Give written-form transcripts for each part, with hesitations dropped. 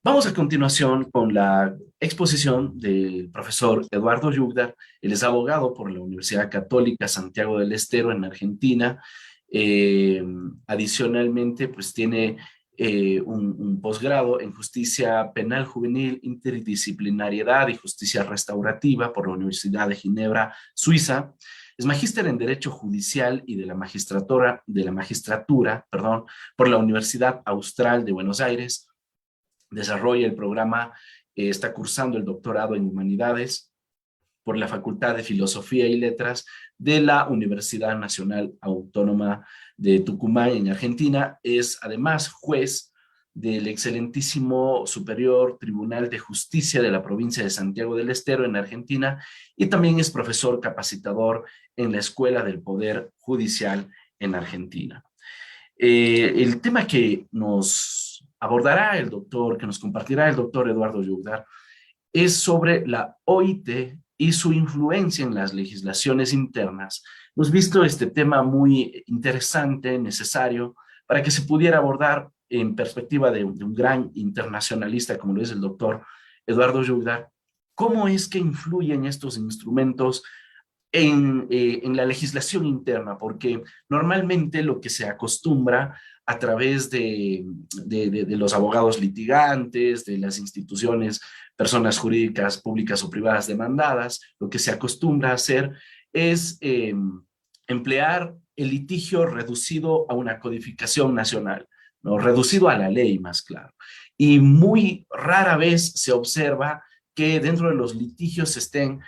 Vamos a continuación con la exposición del profesor Eduardo Yugdar. Él es abogado por la Universidad Católica Santiago del Estero en Argentina. Eh, Adicionalmente, pues tiene un posgrado en Justicia Penal Juvenil, Interdisciplinariedad y Justicia Restaurativa por la Universidad de Ginebra, Suiza. Es magíster en Derecho Judicial y de la magistratura, perdón, por la Universidad Austral de Buenos Aires. Desarrolla el programa, está cursando el doctorado en Humanidades por la Facultad de Filosofía y Letras de la Universidad Nacional Autónoma de Tucumán en Argentina. Es además juez del excelentísimo Superior Tribunal de Justicia de la provincia de Santiago del Estero en Argentina y también es profesor capacitador en la Escuela del Poder Judicial en Argentina. El tema que nos abordará el doctor, que nos compartirá el doctor Eduardo Yugdar, es sobre la OIT y su influencia en las legislaciones internas. Hemos visto este tema muy interesante, necesario, para que se pudiera abordar en perspectiva de un gran internacionalista como lo es el doctor Eduardo Yugdar, cómo es que influyen estos instrumentos en la legislación interna, porque normalmente lo que se acostumbra a través de los abogados litigantes, de las instituciones, personas jurídicas públicas o privadas demandadas, lo que se acostumbra a hacer es emplear el litigio reducido a una codificación nacional, ¿no? Reducido a la ley, más claro. Y muy rara vez se observa que dentro de los litigios se estén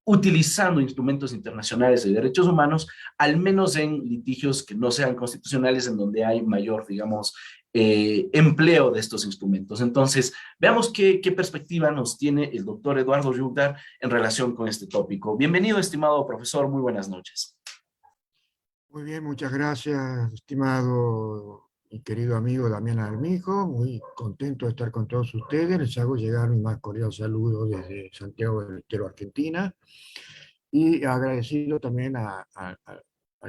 utilizando instrumentos internacionales de derechos humanos, al menos en litigios que no sean constitucionales, en donde hay mayor, digamos, empleo de estos instrumentos. Entonces, veamos qué perspectiva nos tiene el doctor Eduardo Yugdar en relación con este tópico. Bienvenido, estimado profesor, muy buenas noches. Muy bien, muchas gracias, estimado y querido amigo Damián Armijo. Muy contento de estar con todos ustedes. Les hago llegar mi más cordial saludo desde Santiago del Estero, Argentina. Y agradecido también al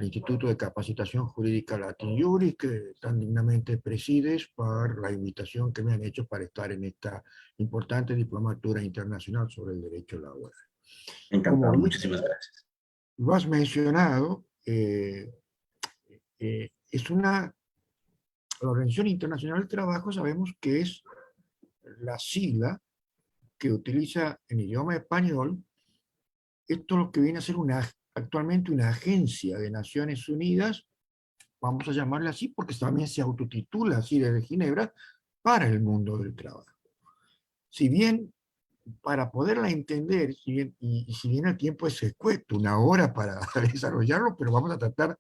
Instituto de Capacitación Jurídica Latin Juris, que tan dignamente presides, por la invitación que me han hecho para estar en esta importante diplomatura internacional sobre el derecho laboral. Como Encantado, bien muchísimas gracias. lo has mencionado, la Organización Internacional del Trabajo sabemos que es la sigla que utiliza en idioma español esto es lo que viene a ser actualmente una agencia de Naciones Unidas, vamos a llamarla así porque también se autotitula así desde Ginebra, para el mundo del trabajo. Si bien, para poderla entender, y si bien el tiempo es escueto, una hora para desarrollarlo, pero vamos a tratar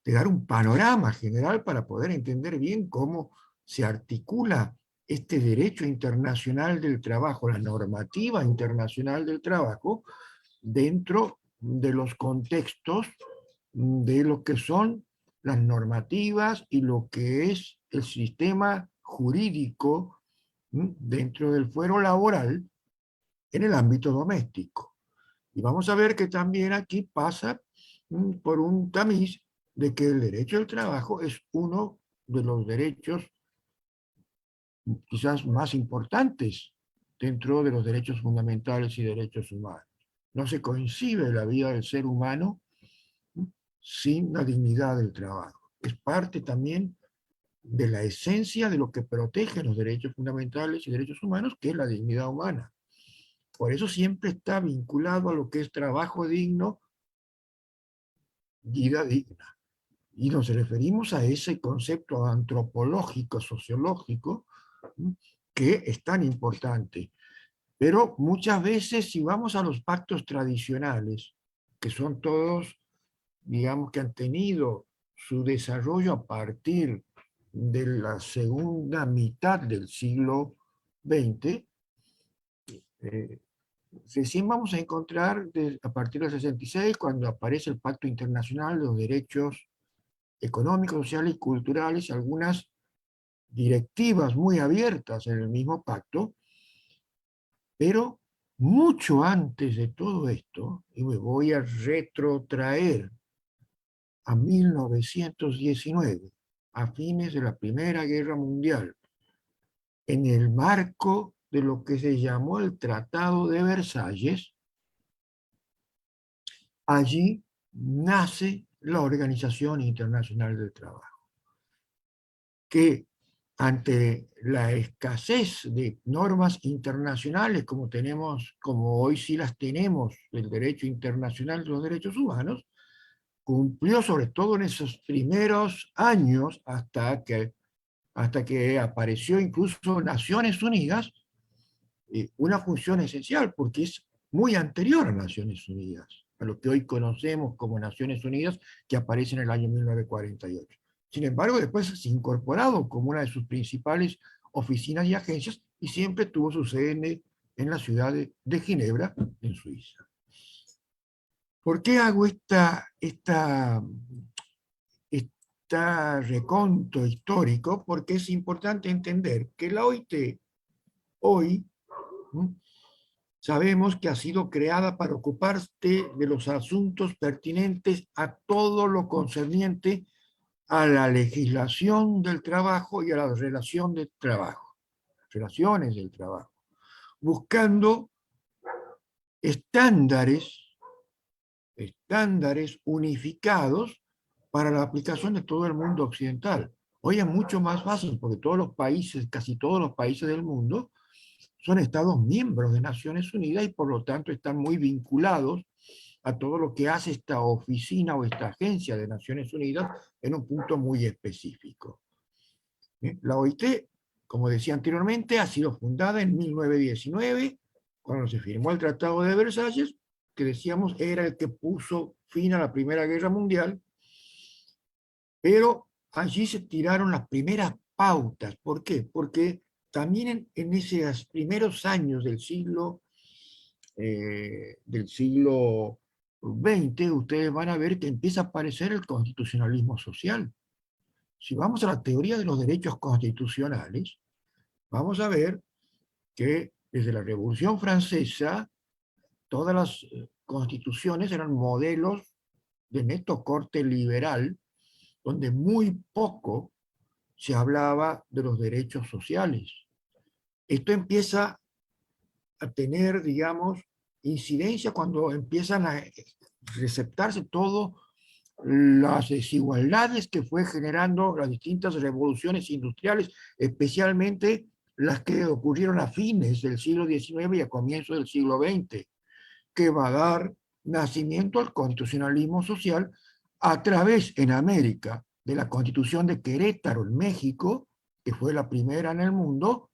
de dar un panorama general para poder entender bien cómo se articula este derecho internacional del trabajo, la normativa internacional del trabajo, dentro de los contextos de lo que son las normativas y lo que es el sistema jurídico dentro del fuero laboral en el ámbito doméstico. Y vamos a ver que también aquí pasa por un tamiz de que el derecho al trabajo es uno de los derechos quizás más importantes dentro de los derechos fundamentales y derechos humanos. No se concibe la vida del ser humano sin la dignidad del trabajo. Es parte también de la esencia de lo que protege los derechos fundamentales y derechos humanos, que es la dignidad humana. Por eso siempre está vinculado a lo que es trabajo digno, vida digna. Y nos referimos a ese concepto antropológico, sociológico, que es tan importante. Pero muchas veces, si vamos a los pactos tradicionales, que son todos, digamos, que han tenido su desarrollo a partir de la segunda mitad del siglo XX, recién vamos a encontrar a partir del 66, cuando aparece el Pacto Internacional de los Derechos Económicos, Sociales y Culturales, algunas directivas muy abiertas en el mismo pacto, pero mucho antes de todo esto, y me voy a retrotraer a 1919, a fines de la Primera Guerra Mundial, en el marco de lo que se llamó el Tratado de Versalles. Allí nace la Organización Internacional del Trabajo, que ante la escasez de normas internacionales como tenemos, como hoy sí las tenemos, del derecho internacional de los derechos humanos, cumplió sobre todo en esos primeros años hasta que apareció incluso Naciones Unidas, una función esencial, porque es muy anterior a Naciones Unidas, a lo que hoy conocemos como Naciones Unidas, que aparece en el año 1948. Sin embargo, después se ha incorporado como una de sus principales oficinas y agencias y siempre tuvo su sede en la ciudad de Ginebra, en Suiza. ¿Por qué hago esta reconto histórico? Porque es importante entender que la OIT hoy, ¿no?, sabemos que ha sido creada para ocuparse de los asuntos pertinentes a todo lo concerniente a la legislación del trabajo y a la relación del trabajo, relaciones del trabajo, buscando estándares, estándares unificados para la aplicación de todo el mundo occidental. Hoy es mucho más fácil porque todos los países, casi todos los países del mundo, son estados miembros de Naciones Unidas y por lo tanto están muy vinculados a todo lo que hace esta oficina o esta agencia de Naciones Unidas en un punto muy específico. La OIT, como decía anteriormente, ha sido fundada en 1919, cuando se firmó el Tratado de Versalles, que decíamos era el que puso fin a la Primera Guerra Mundial, pero allí se tiraron las primeras pautas. ¿Por qué? Porque también en esos primeros años del siglo XX, ustedes van a ver que empieza a aparecer el constitucionalismo social. Si vamos a la teoría de los derechos constitucionales, vamos a ver que desde la Revolución Francesa, todas las constituciones eran modelos de neto corte liberal, donde muy poco se hablaba de los derechos sociales. Esto empieza a tener, digamos, incidencia cuando empiezan a receptarse todas las desigualdades que fue generando las distintas revoluciones industriales, especialmente las que ocurrieron a fines del siglo XIX y a comienzos del siglo XX, que va a dar nacimiento al constitucionalismo social a través en América de la Constitución de Querétaro en México, que fue la primera en el mundo,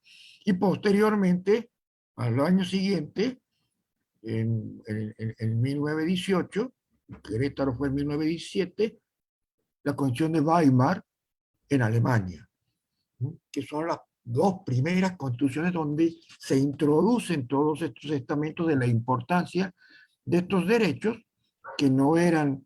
y posteriormente, al año siguiente, en 1918, Querétaro fue en 1917, la Constitución de Weimar en Alemania, que son las dos primeras constituciones donde se introducen todos estos estamentos de la importancia de estos derechos que no eran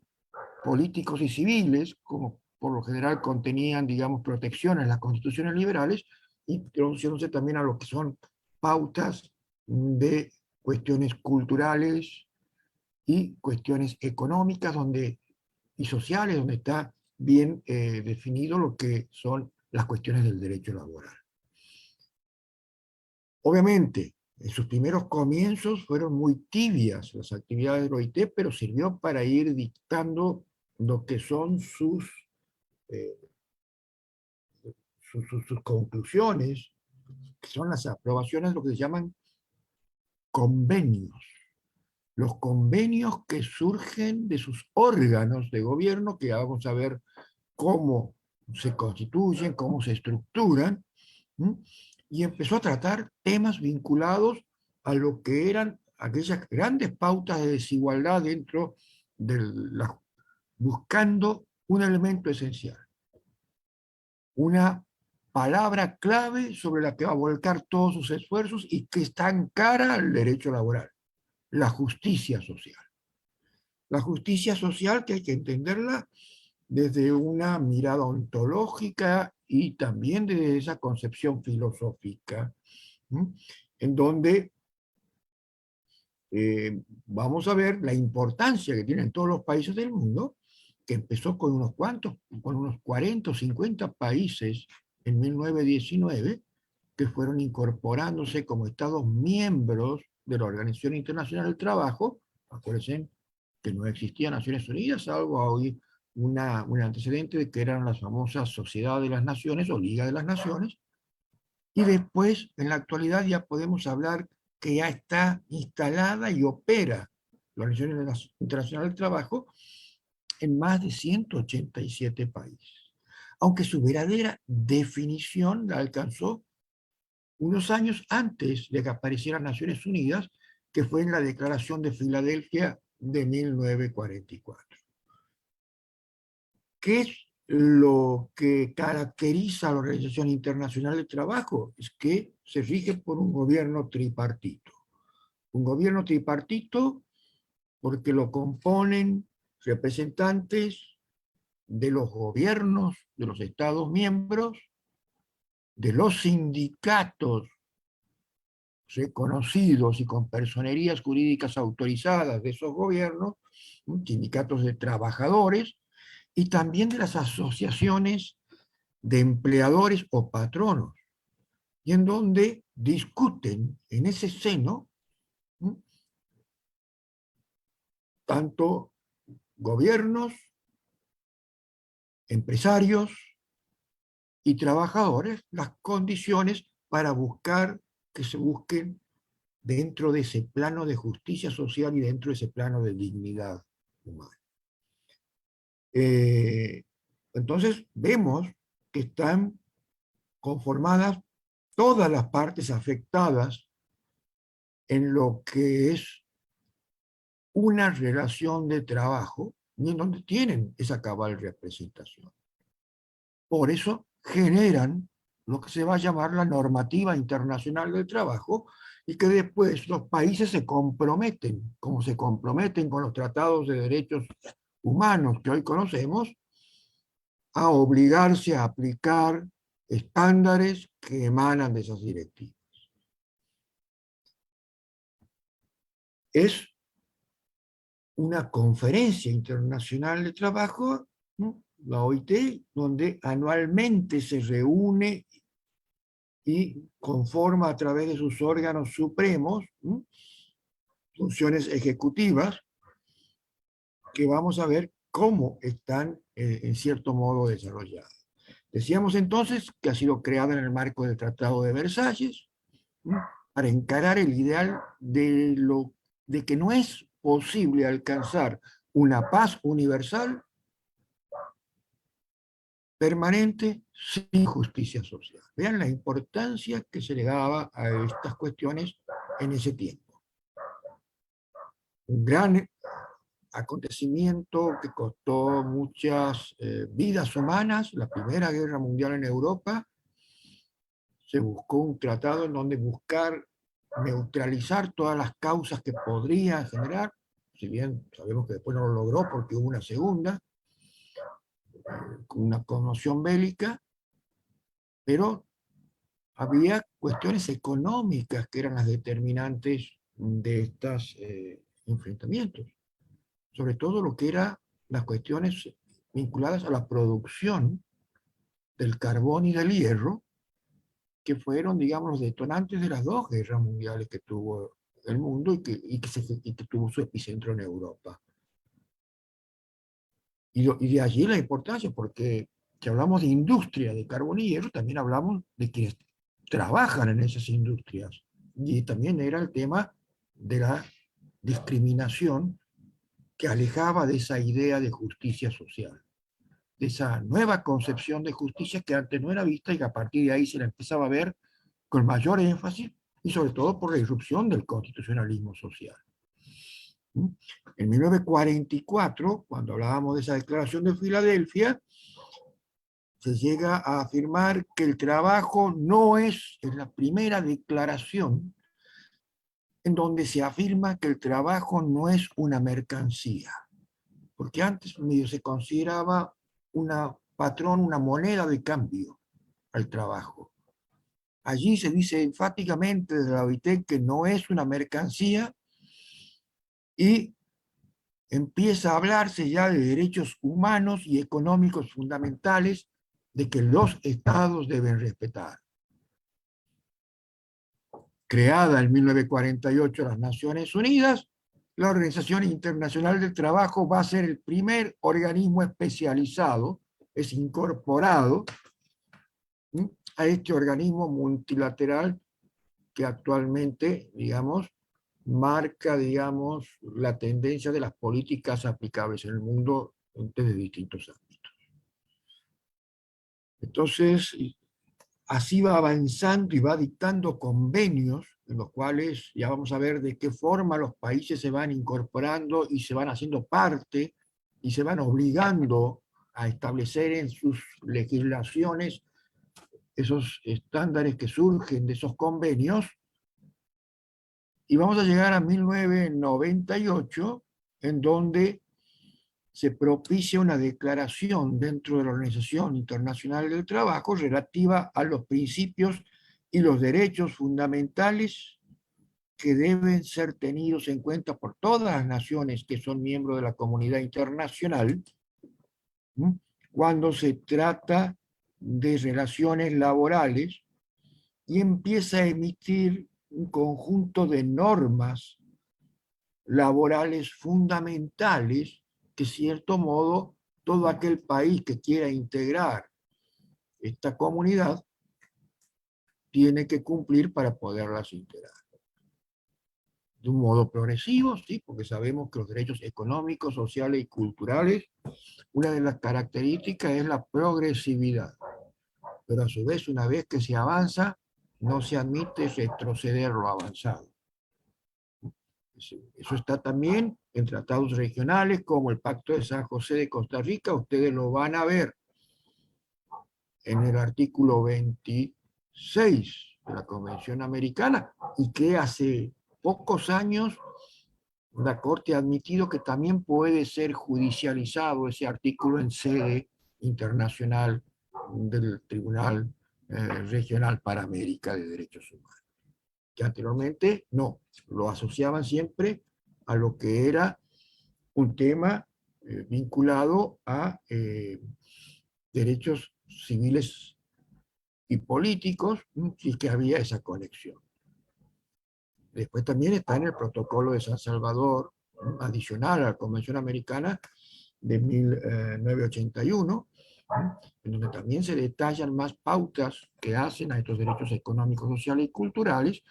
políticos y civiles, como por lo general contenían, digamos, protecciones en las constituciones liberales, introduciéndose también a lo que son pautas de cuestiones culturales y cuestiones económicas y sociales, donde está bien definido lo que son las cuestiones del derecho laboral. Obviamente, en sus primeros comienzos fueron muy tibias las actividades del OIT, pero sirvió para ir dictando lo que son eh, sus conclusiones, que son las aprobaciones de lo que se llaman convenios. Los convenios que surgen de sus órganos de gobierno, que vamos a ver cómo se constituyen, cómo se estructuran, ¿sí? Y empezó a tratar temas vinculados a lo que eran aquellas grandes pautas de desigualdad dentro de buscando un elemento esencial, una palabra clave sobre la que va a volcar todos sus esfuerzos y que está en cara al derecho laboral, la justicia social. La justicia social que hay que entenderla desde una mirada ontológica y también desde esa concepción filosófica, ¿sí?, en donde vamos a ver la importancia que tienen todos los países del mundo, que empezó con unos 40 o 50 países en 1919, que fueron incorporándose como Estados miembros de la Organización Internacional del Trabajo. Acuérdense que no existía Naciones Unidas, salvo hoy un antecedente de que eran las famosas Sociedad de las Naciones o Liga de las Naciones, y después, en la actualidad, ya podemos hablar que ya está instalada y opera la Organización Internacional del Trabajo en más de 187 países. Aunque su verdadera definición la alcanzó unos años antes de que aparecieran Naciones Unidas, que fue en la Declaración de Filadelfia de 1944. ¿Qué es lo que caracteriza a la Organización Internacional del Trabajo? Es que se rige por un gobierno tripartito. Un gobierno tripartito porque lo componen representantes de los gobiernos de los Estados miembros, de los sindicatos reconocidos y con personerías jurídicas autorizadas de esos gobiernos, sindicatos de trabajadores, y también de las asociaciones de empleadores o patronos, y en donde discuten en ese seno tanto gobiernos, empresarios y trabajadores las condiciones para buscar que se busquen dentro de ese plano de justicia social y dentro de ese plano de dignidad humana. Entonces vemos que están conformadas todas las partes afectadas en lo que es una relación de trabajo y en donde tienen esa cabal representación. Por eso generan lo que se va a llamar la normativa internacional del trabajo y que después los países se comprometen, como se comprometen con los tratados de derechos humanos que hoy conocemos, a obligarse a aplicar estándares que emanan de esas directivas. Es una conferencia internacional de trabajo, ¿no?, la OIT, donde anualmente se reúne y conforma a través de sus órganos supremos, ¿no?, funciones ejecutivas, que vamos a ver cómo están en cierto modo desarrolladas. Decíamos entonces que ha sido creada en el marco del Tratado de Versalles, ¿no?, para encarar el ideal de que no es posible alcanzar una paz universal permanente sin justicia social. Vean la importancia que se le daba a estas cuestiones en ese tiempo. Un gran acontecimiento que costó muchas vidas humanas, la Primera Guerra Mundial en Europa. Se buscó un tratado en donde buscar neutralizar todas las causas que podría generar, si bien sabemos que después no lo logró porque hubo una segunda, con una conmoción bélica, pero había cuestiones económicas que eran las determinantes de estos enfrentamientos, sobre todo lo que eran las cuestiones vinculadas a la producción del carbón y del hierro, que fueron, digamos, los detonantes de las dos guerras mundiales que tuvo el mundo y que tuvo su epicentro en Europa. Y de allí la importancia, porque si hablamos de industria de carbón y hierro, también hablamos de quienes trabajan en esas industrias. Y también era el tema de la discriminación que alejaba de esa idea de justicia social, de esa nueva concepción de justicia que antes no era vista y que a partir de ahí se la empezaba a ver con mayor énfasis y sobre todo por la irrupción del constitucionalismo social. En 1944, cuando hablábamos de esa declaración de Filadelfia, se llega a afirmar que el trabajo no es la primera declaración en donde se afirma que el trabajo no es una mercancía, porque antes medio se consideraba una patrón, una moneda de cambio al trabajo. Allí se dice enfáticamente desde la OIT que no es una mercancía y empieza a hablarse ya de derechos humanos y económicos fundamentales de que los estados deben respetar. creada en 1948 las Naciones Unidas, la Organización Internacional del Trabajo va a ser el primer organismo especializado, es incorporado a este organismo multilateral que actualmente, digamos, marca, digamos, la tendencia de las políticas aplicables en el mundo desde distintos ámbitos. Entonces, así va avanzando y va dictando convenios en los cuales ya vamos a ver de qué forma los países se van incorporando y se van haciendo parte y se van obligando a establecer en sus legislaciones esos estándares que surgen de esos convenios. Y vamos a llegar a 1998, en donde se propicia una declaración dentro de la Organización Internacional del Trabajo relativa a los principios y los derechos fundamentales que deben ser tenidos en cuenta por todas las naciones que son miembros de la comunidad internacional, ¿sí?, cuando se trata de relaciones laborales, y empieza a emitir un conjunto de normas laborales fundamentales que, cierto modo, todo aquel país que quiera integrar esta comunidad tiene que cumplir para poderlas integrar. De un modo progresivo, sí, porque sabemos que los derechos económicos, sociales y culturales, una de las características es la progresividad. Pero a su vez, una vez que se avanza, no se admite retroceder lo avanzado. Eso está también en tratados regionales como el Pacto de San José de Costa Rica. Ustedes lo van a ver en el artículo 26 de la Convención Americana, y que hace pocos años la Corte ha admitido que también puede ser judicializado ese artículo en sede internacional del Tribunal Regional para América de Derechos Humanos, que anteriormente no, lo asociaban siempre a lo que era un tema vinculado a derechos civiles y políticos, si es que había esa conexión. Después también está en el Protocolo de San Salvador, adicional a la Convención Americana de 1981, en donde también se detallan más pautas que hacen a estos derechos económicos, sociales y culturales,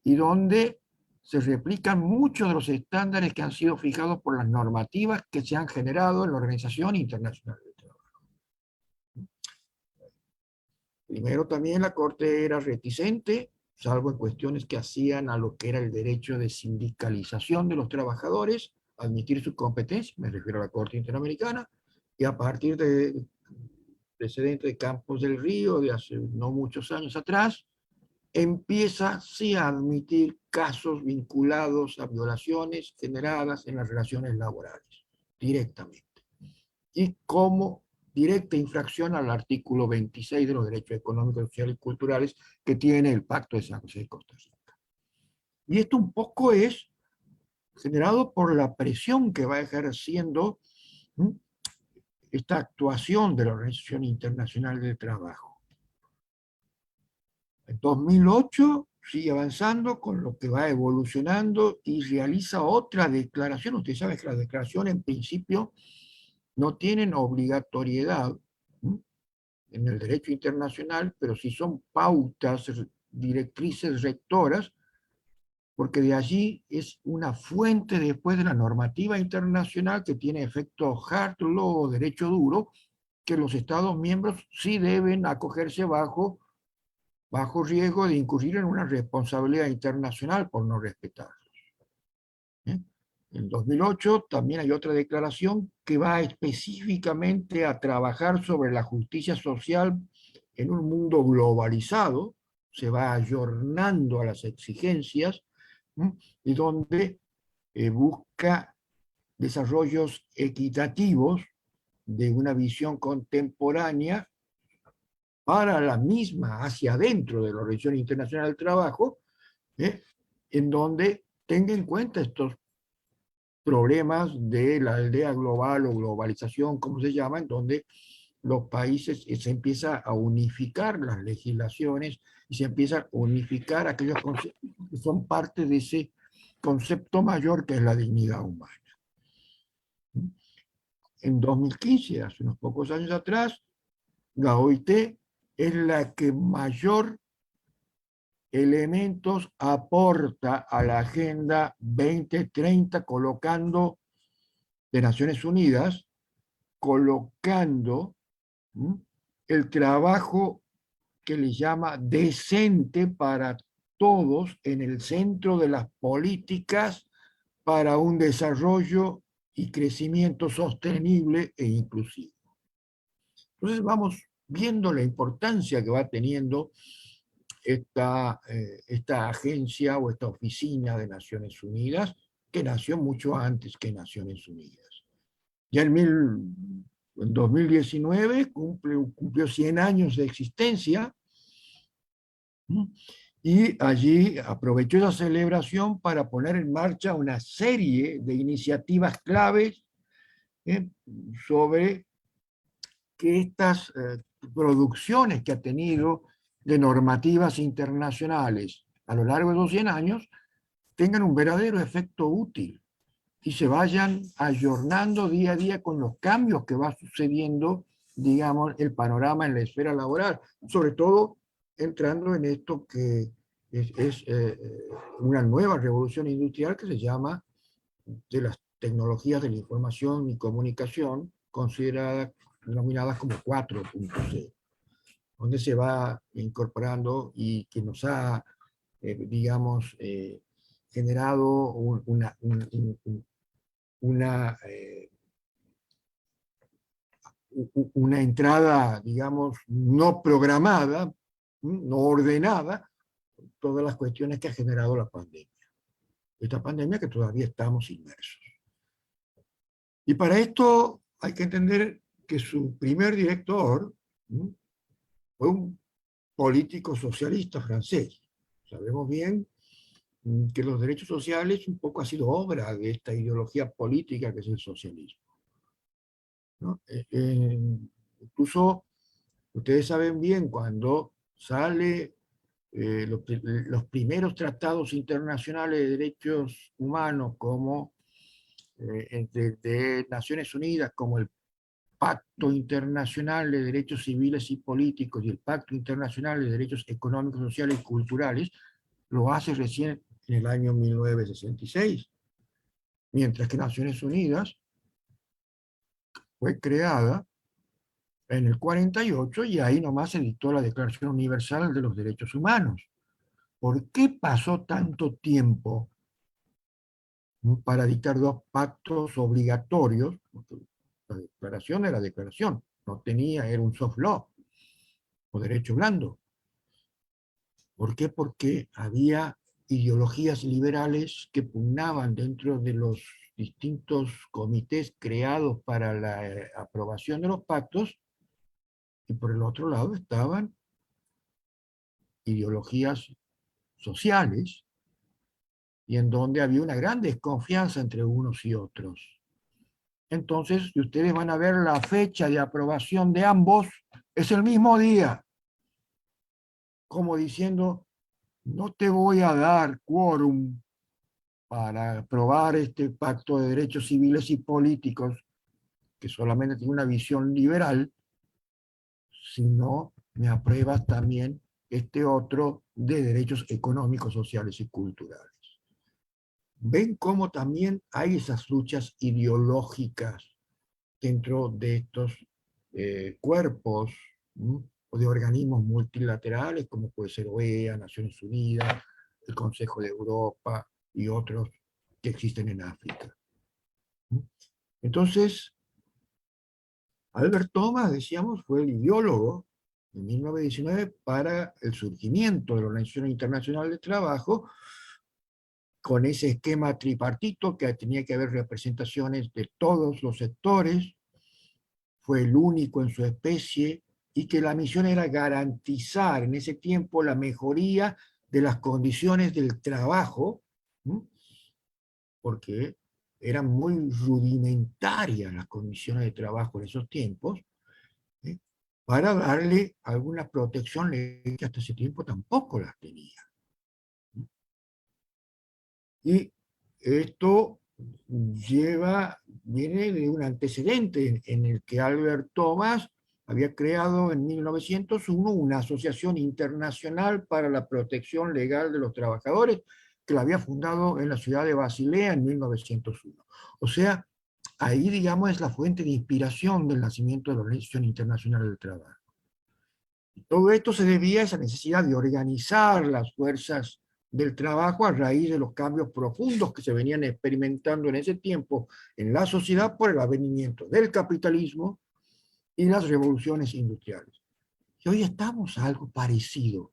y donde se replican muchos de los estándares que han sido fijados por las normativas que se han generado en la Organización Internacional del Trabajo. Primero también la Corte era reticente, salvo en cuestiones que hacían a lo que era el derecho de sindicalización de los trabajadores, admitir su competencia, me refiero a la Corte Interamericana, y a partir de precedente de Campos del Río, de hace no muchos años atrás, empieza sí a admitir casos vinculados a violaciones generadas en las relaciones laborales, directamente. Y como directa infracción al artículo 26 de los derechos económicos, sociales y culturales que tiene el Pacto de San José de Costa Rica. Y esto un poco es generado por la presión que va ejerciendo esta actuación de la Organización Internacional del Trabajo. En 2008 sigue avanzando con lo que va evolucionando y realiza otra declaración. Ustedes saben que las declaraciones en principio no tienen obligatoriedad en el derecho internacional, pero sí son pautas, directrices rectoras, porque de allí es una fuente después de la normativa internacional que tiene efecto hard law, derecho duro, que los Estados miembros sí deben acogerse bajo riesgo de incurrir en una responsabilidad internacional por no respetarlos. En 2008 también hay otra declaración que va específicamente a trabajar sobre la justicia social en un mundo globalizado, se va ayornando a las exigencias, y donde busca desarrollos equitativos de una visión contemporánea para la misma, hacia adentro de la Organización Internacional del Trabajo, en donde tenga en cuenta estos problemas de la aldea global o globalización, como se llama, en donde los países se empieza a unificar las legislaciones y se empieza a unificar aquellos conceptos que son parte de ese concepto mayor que es la dignidad humana. En 2015, hace unos pocos años atrás, la OIT es la que mayor elementos aporta a la Agenda 2030, colocando de Naciones Unidas, colocando el trabajo que le llama decente para todos en el centro de las políticas para un desarrollo y crecimiento sostenible e inclusivo. Entonces vamos viendo la importancia que va teniendo esta agencia o esta oficina de Naciones Unidas, que nació mucho antes que Naciones Unidas. Ya en 2019 cumplió 100 años de existencia, y allí aprovechó esa celebración para poner en marcha una serie de iniciativas claves sobre que estas producciones que ha tenido de normativas internacionales a lo largo de los 100 años tengan un verdadero efecto útil y se vayan ayornando día a día con los cambios que va sucediendo, digamos, el panorama en la esfera laboral, sobre todo entrando en esto que es una nueva revolución industrial que se llama de las tecnologías de la información y comunicación, denominadas como 4.0, donde se va incorporando y que nos ha, digamos, generado una, una entrada, digamos, no programada, no ordenada, todas las cuestiones que ha generado la pandemia. Esta pandemia que todavía estamos inmersos. Y para esto hay que entender que su primer director fue un político socialista francés. Sabemos bien que los derechos sociales un poco ha sido obra de esta ideología política que es el socialismo, ¿no? Incluso ustedes saben bien cuando sale los primeros tratados internacionales de derechos humanos como de Naciones Unidas, como el Pacto Internacional de Derechos Civiles y Políticos y el Pacto Internacional de Derechos Económicos, Sociales y Culturales, lo hace recién en el año 1966, mientras que Naciones Unidas fue creada en el 48 y ahí nomás se dictó la Declaración Universal de los Derechos Humanos. ¿Por qué pasó tanto tiempo para dictar dos pactos obligatorios? Porque la declaración era declaración, no tenía, era un soft law, o derecho blando. ¿Por qué? Porque había ideologías liberales que pugnaban dentro de los distintos comités creados para la aprobación de los pactos, y por el otro lado estaban ideologías sociales, y en donde había una gran desconfianza entre unos y otros. Entonces, si ustedes van a ver la fecha de aprobación de ambos, es el mismo día, como diciendo, no te voy a dar quórum para aprobar este pacto de derechos civiles y políticos, que solamente tiene una visión liberal, sino me apruebas también este otro de derechos económicos, sociales y culturales. Ven cómo también hay esas luchas ideológicas dentro de estos cuerpos, o de organismos multilaterales, como puede ser OEA, Naciones Unidas, el Consejo de Europa y otros que existen en África. Entonces, Albert Thomas, decíamos, fue el ideólogo en 1919 para el surgimiento de la Organización Internacional del Trabajo, con ese esquema tripartito que tenía que haber representaciones de todos los sectores, fue el único en su especie, y que la misión era garantizar en ese tiempo la mejoría de las condiciones del trabajo, porque eran muy rudimentarias las condiciones de trabajo en esos tiempos, para darle alguna protección legal que hasta ese tiempo tampoco las tenía. Y esto viene de un antecedente en el que Albert Thomas había creado en 1901 una asociación internacional para la protección legal de los trabajadores, que la había fundado en la ciudad de Basilea en 1901. O sea, ahí, digamos, es la fuente de inspiración del nacimiento de la Organización Internacional del Trabajo. Y todo esto se debía a esa necesidad de organizar las fuerzas del trabajo a raíz de los cambios profundos que se venían experimentando en ese tiempo en la sociedad por el advenimiento del capitalismo y las revoluciones industriales. Y hoy estamos a algo parecido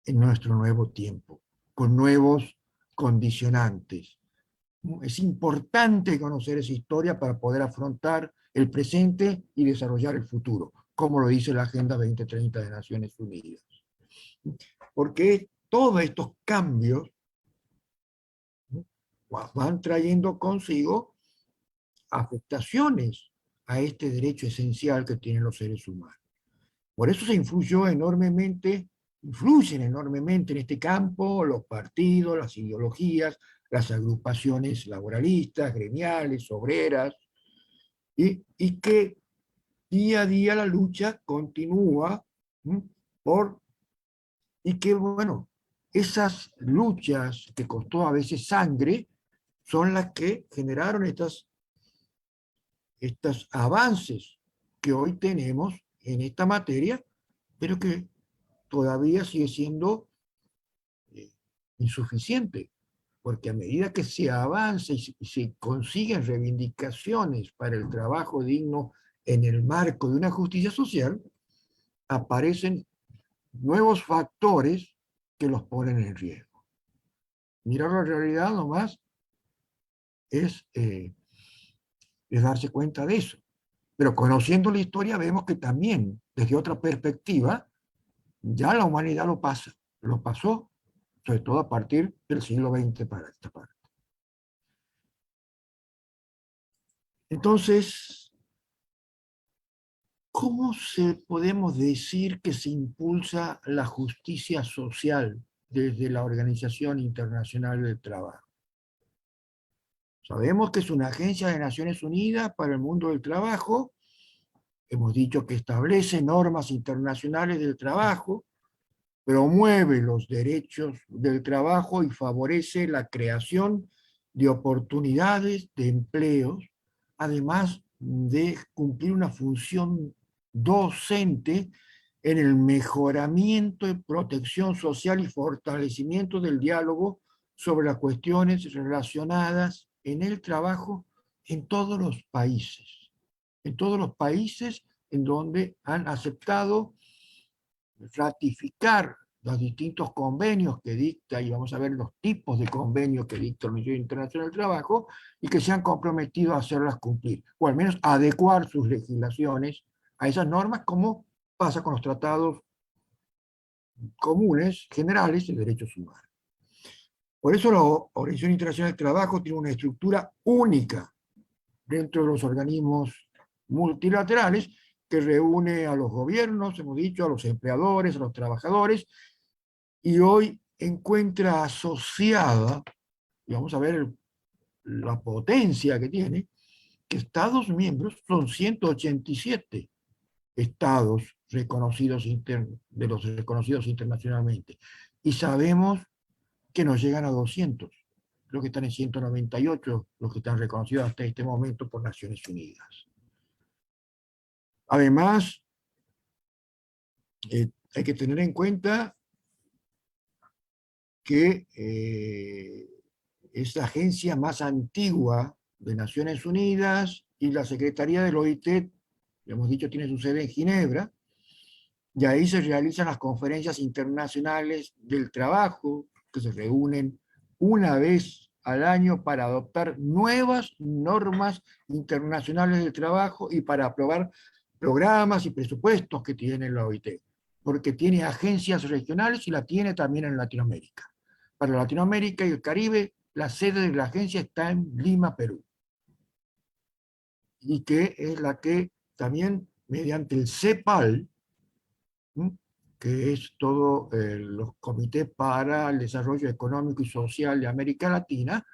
en nuestro nuevo tiempo, con nuevos condicionantes. Es importante conocer esa historia para poder afrontar el presente y desarrollar el futuro, como lo dice la Agenda 2030 de Naciones Unidas. Porque todos estos cambios van trayendo consigo afectaciones a este derecho esencial que tienen los seres humanos. Por eso se influyen enormemente en este campo los partidos, las ideologías, las agrupaciones laboralistas, gremiales, obreras, y que día a día la lucha continúa por, y que, bueno, esas luchas que costó a veces sangre son las que generaron estos avances que hoy tenemos en esta materia, pero que todavía sigue siendo eh, insuficiente, porque a medida que se avanza y se consiguen reivindicaciones para el trabajo digno en el marco de una justicia social, aparecen nuevos factores que los ponen en riesgo. Mirar la realidad nomás es, es darse cuenta de eso. Pero conociendo la historia vemos que también, desde otra perspectiva, ya la humanidad lo pasó, sobre todo a partir del siglo XX para esta parte. Entonces, ¿cómo podemos decir que se impulsa la justicia social desde la Organización Internacional del Trabajo? Sabemos que es una agencia de Naciones Unidas para el mundo del trabajo. Hemos dicho que establece normas internacionales del trabajo, promueve los derechos del trabajo y favorece la creación de oportunidades de empleos, además de cumplir una función docente en el mejoramiento y protección social y fortalecimiento del diálogo sobre las cuestiones relacionadas en el trabajo en todos los países en donde han aceptado ratificar los distintos convenios que dicta, y vamos a ver los tipos de convenios que dicta la Organización Internacional del Trabajo, y que se han comprometido a hacerlas cumplir, o al menos adecuar sus legislaciones a esas normas, como pasa con los tratados comunes, generales de derechos humanos. Por eso la Organización Internacional del Trabajo tiene una estructura única dentro de los organismos multilaterales que reúne a los gobiernos, hemos dicho, a los empleadores, a los trabajadores, y hoy encuentra asociada, y vamos a ver la potencia que tiene, que Estados miembros son 187 estados reconocidos de los reconocidos internacionalmente, y sabemos que nos llegan a 200, creo que están en 198 los que están reconocidos hasta este momento por Naciones Unidas. Además, hay que tener en cuenta que es la agencia más antigua de Naciones Unidas, y la Secretaría del OIT, hemos dicho, tiene su sede en Ginebra, y ahí se realizan las conferencias internacionales del trabajo, que se reúnen una vez al año para adoptar nuevas normas internacionales del trabajo y para aprobar programas y presupuestos que tiene la OIT, porque tiene agencias regionales y la tiene también en Latinoamérica. Para Latinoamérica y el Caribe, la sede de la agencia está en Lima, Perú, y que es la que también mediante el CEPAL, ¿m? Que es todo los comités para el desarrollo económico y social de América Latina,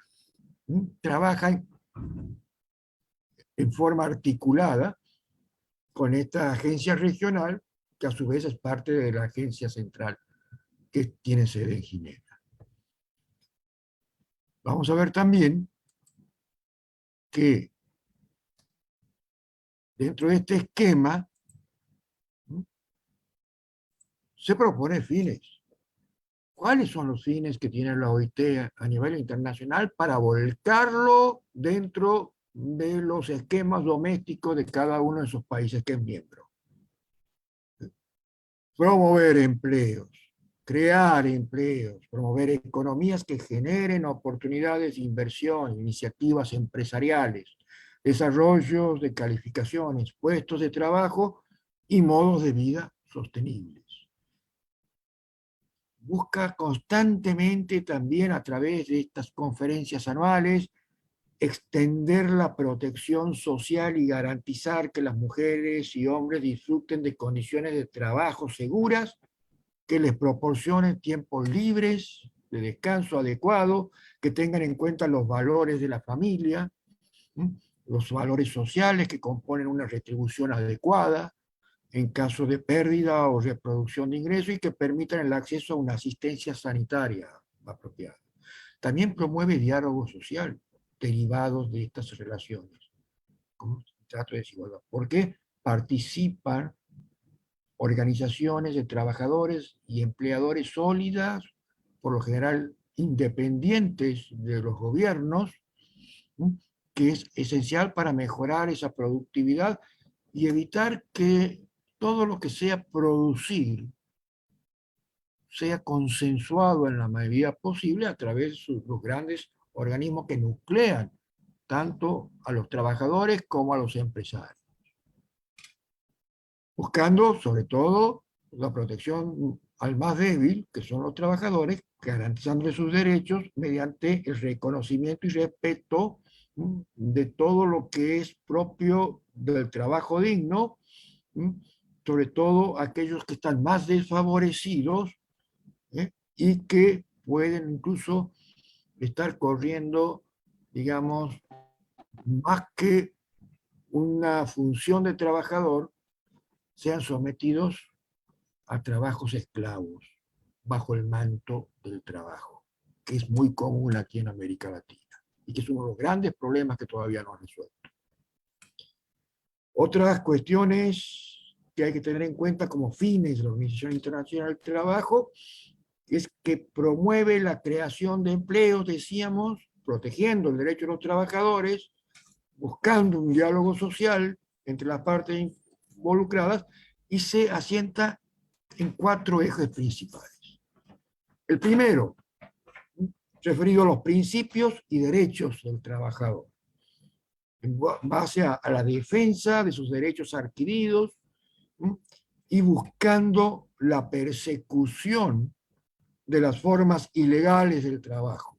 trabajan en forma articulada con esta agencia regional, que a su vez es parte de la agencia central que tiene sede en Ginebra. Vamos a ver también que dentro de este esquema se propone fines. ¿Cuáles son los fines que tiene la OIT a nivel internacional para volcarlo dentro de los esquemas domésticos de cada uno de esos países que es miembro? Promover empleos, crear empleos, promover economías que generen oportunidades de inversión, iniciativas empresariales, desarrollos de calificaciones, puestos de trabajo y modos de vida sostenibles. Busca constantemente también a través de estas conferencias anuales extender la protección social y garantizar que las mujeres y hombres disfruten de condiciones de trabajo seguras que les proporcionen tiempos libres, de descanso adecuado, que tengan en cuenta los valores de la familia, los valores sociales que componen una retribución adecuada en caso de pérdida o reproducción de ingresos y que permitan el acceso a una asistencia sanitaria apropiada. También promueve diálogo social derivados de estas relaciones, como trato de desigualdad, porque participan organizaciones de trabajadores y empleadores sólidas, por lo general independientes de los gobiernos, que es esencial para mejorar esa productividad y evitar que todo lo que sea producir sea consensuado en la medida posible a través de los grandes organismos que nuclean tanto a los trabajadores como a los empresarios, buscando sobre todo la protección al más débil, que son los trabajadores, garantizando sus derechos mediante el reconocimiento y respeto de todo lo que es propio del trabajo digno, sobre todo aquellos que están más desfavorecidos y que pueden incluso estar corriendo, digamos, más que una función de trabajador, sean sometidos a trabajos esclavos bajo el manto del trabajo, que es muy común aquí en América Latina y que es uno de los grandes problemas que todavía no han resuelto. Otras cuestiones que hay que tener en cuenta como fines de la Organización Internacional del Trabajo es que promueve la creación de empleos, decíamos, protegiendo el derecho de los trabajadores, buscando un diálogo social entre las partes involucradas y se asienta en 4 ejes principales. El primero, referido a los principios y derechos del trabajador, en base a la defensa de sus derechos adquiridos y buscando la persecución de las formas ilegales del trabajo,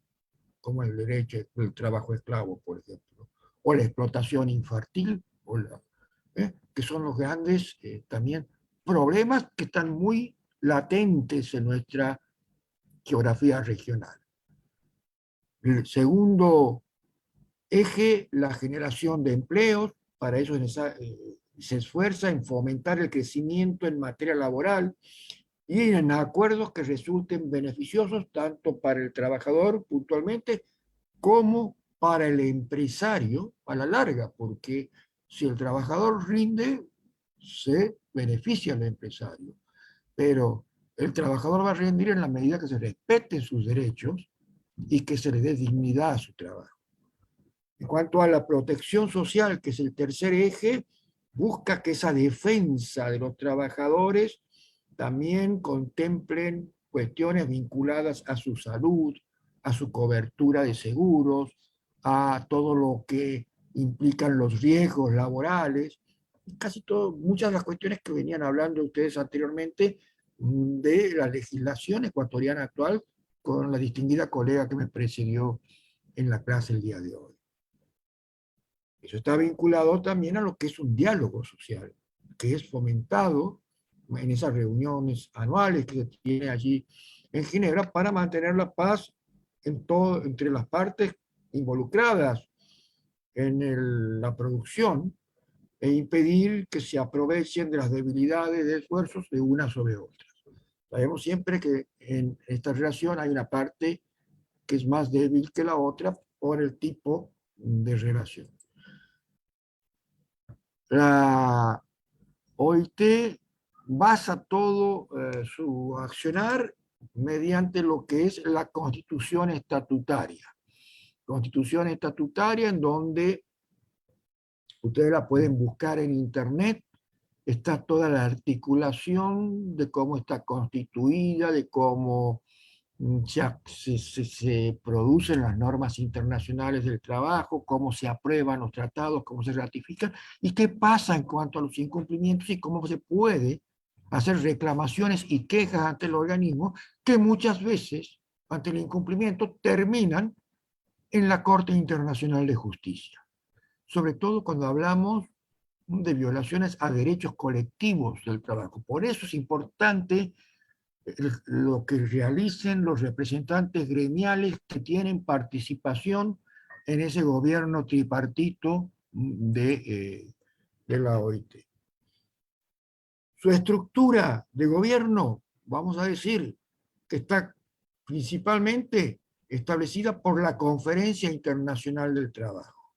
como el derecho del trabajo esclavo, por ejemplo, o la explotación infantil, o que son los grandes también problemas que están muy latentes en nuestra geografía regional. El segundo eje, la generación de empleos, para eso se esfuerza en fomentar el crecimiento en materia laboral y en acuerdos que resulten beneficiosos tanto para el trabajador puntualmente como para el empresario a la larga, porque si el trabajador rinde, se beneficia al empresario, pero el trabajador va a rendir en la medida que se respeten sus derechos y que se le dé dignidad a su trabajo. En cuanto a la protección social, que es el tercer eje, busca que esa defensa de los trabajadores también contemplen cuestiones vinculadas a su salud, a su cobertura de seguros, a todo lo que implican los riesgos laborales, casi todo, muchas de las cuestiones que venían hablando ustedes anteriormente de la legislación ecuatoriana actual con la distinguida colega que me precedió en la clase el día de hoy. Eso está vinculado también a lo que es un diálogo social, que es fomentado en esas reuniones anuales que se tiene allí en Ginebra para mantener la paz entre las partes involucradas en la producción e impedir que se aprovechen de las debilidades de esfuerzos de una sobre otras. Sabemos siempre que en esta relación hay una parte que es más débil que la otra por el tipo de relación. La OIT basa todo su accionar mediante lo que es la constitución estatutaria. Constitución estatutaria en donde ustedes la pueden buscar en internet, está toda la articulación de cómo está constituida, de cómo se producen las normas internacionales del trabajo, cómo se aprueban los tratados, cómo se ratifican, y qué pasa en cuanto a los incumplimientos y cómo se puede hacer reclamaciones y quejas ante el organismo que muchas veces, ante el incumplimiento, terminan en la Corte Internacional de Justicia. Sobre todo cuando hablamos de violaciones a derechos colectivos del trabajo. Por eso es importante lo que realicen los representantes gremiales que tienen participación en ese gobierno tripartito de la OIT. Su estructura de gobierno, vamos a decir, que está principalmente establecida por la Conferencia Internacional del Trabajo.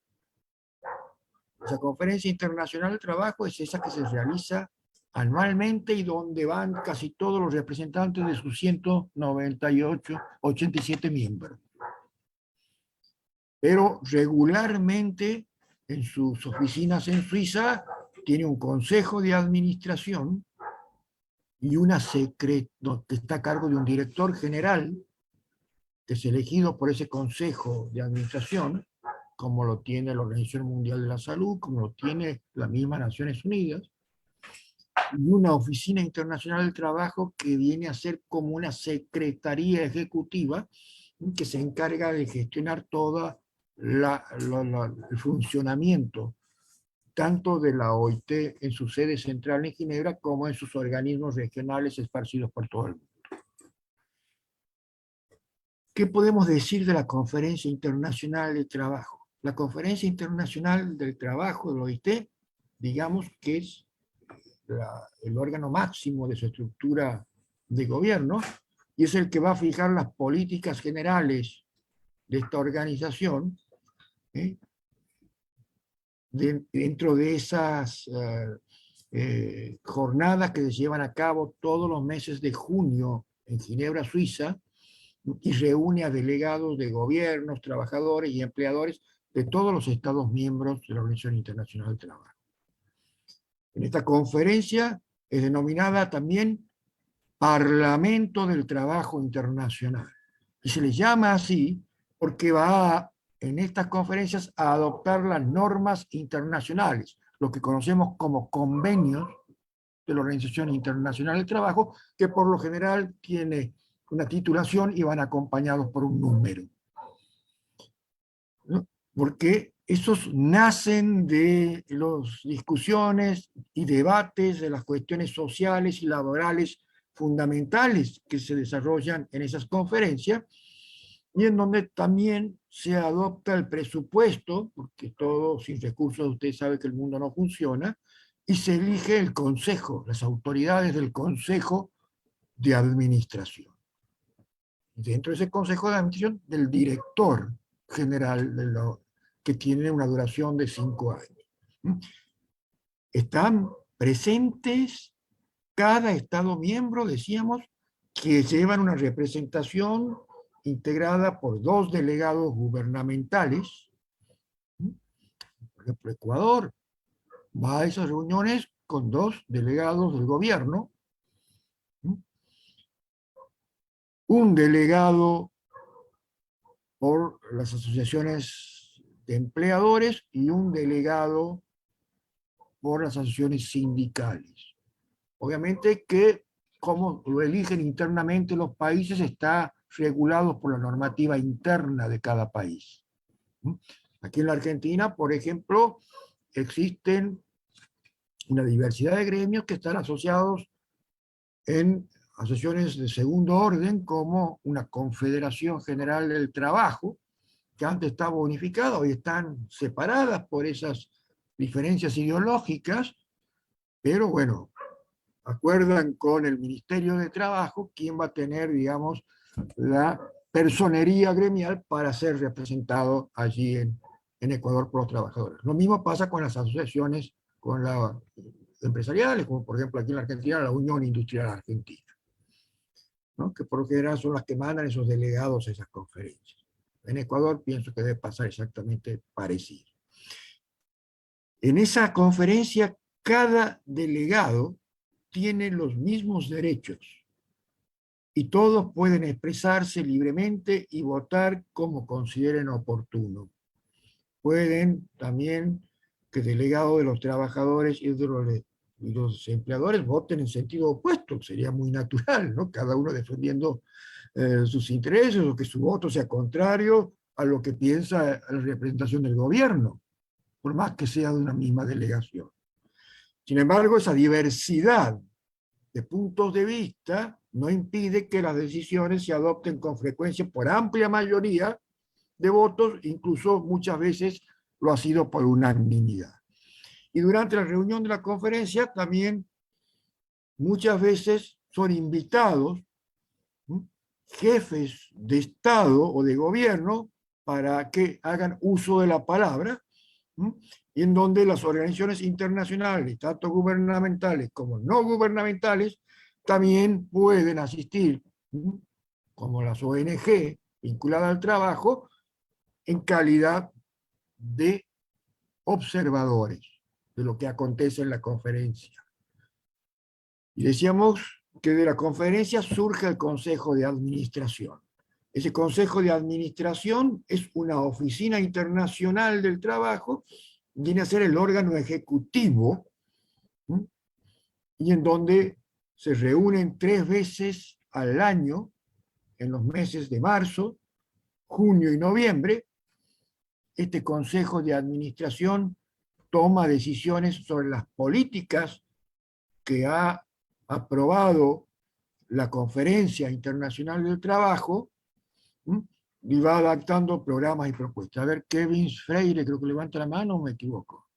Esa Conferencia Internacional del Trabajo es esa que se realiza anualmente y donde van casi todos los representantes de sus 198, 87 miembros. Pero regularmente en sus oficinas en Suiza tiene un consejo de administración y una que está a cargo de un director general que es elegido por ese consejo de administración, como lo tiene la Organización Mundial de la Salud, como lo tiene la misma Naciones Unidas, y una oficina internacional del trabajo que viene a ser como una secretaría ejecutiva que se encarga de gestionar todo el funcionamiento tanto de la OIT en su sede central en Ginebra como en sus organismos regionales esparcidos por todo el mundo. ¿Qué podemos decir de la Conferencia Internacional del Trabajo? La Conferencia Internacional del Trabajo de la OIT, digamos que es el órgano máximo de su estructura de gobierno y es el que va a fijar las políticas generales de esta organización dentro de esas jornadas que se llevan a cabo todos los meses de junio en Ginebra, Suiza, y reúne a delegados de gobiernos, trabajadores y empleadores de todos los Estados miembros de la Organización Internacional del Trabajo. En esta conferencia es denominada también Parlamento del Trabajo Internacional. Y se le llama así porque va en estas conferencias a adoptar las normas internacionales, lo que conocemos como convenios de la Organización Internacional del Trabajo, que por lo general tiene una titulación y van acompañados por un número. ¿No? Porque esos nacen de las discusiones y debates de las cuestiones sociales y laborales fundamentales que se desarrollan en esas conferencias y en donde también se adopta el presupuesto, porque todo sin recursos usted sabe que el mundo no funciona, y se elige el consejo, las autoridades del consejo de administración. Dentro de ese consejo de administración, del director general que tiene una duración de 5 años. Están presentes cada Estado miembro, decíamos, que llevan una representación integrada por 2 delegados gubernamentales. Por ejemplo, Ecuador va a esas reuniones con 2 delegados del gobierno, un delegado por las asociaciones de empleadores y un delegado por las asociaciones sindicales. Obviamente que como lo eligen internamente los países está regulado por la normativa interna de cada país. Aquí en la Argentina, por ejemplo, existen una diversidad de gremios que están asociados en asociaciones de segundo orden, como una Confederación General del Trabajo, que antes estaba unificada, hoy están separadas por esas diferencias ideológicas, pero bueno, acuerdan con el Ministerio de Trabajo quién va a tener, digamos, la personería gremial para ser representado allí en Ecuador por los trabajadores. Lo mismo pasa con las asociaciones con la, empresariales, como por ejemplo aquí en la Argentina la Unión Industrial Argentina, ¿no? Que por lo general son las que mandan esos delegados a esas conferencias. En Ecuador pienso que debe pasar exactamente parecido. En esa conferencia, cada delegado tiene los mismos derechos y todos pueden expresarse libremente y votar como consideren oportuno. Pueden también que delegados de los trabajadores y los empleadores voten en sentido opuesto, sería muy natural, ¿no? Cada uno defendiendo sus intereses o que su voto sea contrario a lo que piensa la representación del gobierno, por más que sea de una misma delegación. Sin embargo, esa diversidad de puntos de vista no impide que las decisiones se adopten con frecuencia por amplia mayoría de votos, incluso muchas veces lo ha sido por unanimidad. Y durante la reunión de la conferencia también muchas veces son invitados jefes de Estado o de gobierno para que hagan uso de la palabra, y en donde las organizaciones internacionales, tanto gubernamentales como no gubernamentales, también pueden asistir, como las ONG vinculadas al trabajo, en calidad de observadores de lo que acontece en la conferencia. Y decíamos que de la conferencia surge el Consejo de Administración. Ese Consejo de Administración es una oficina internacional del trabajo, viene a ser el órgano ejecutivo, ¿sí? Y en donde se reúnen 3 veces al año, en los meses de marzo, junio y noviembre. Este Consejo de Administración toma decisiones sobre las políticas que ha aprobado la Conferencia Internacional del Trabajo, y va adaptando programas y propuestas. A ver, Kevin Freire, creo que levanta la mano, ¿o me equivoco?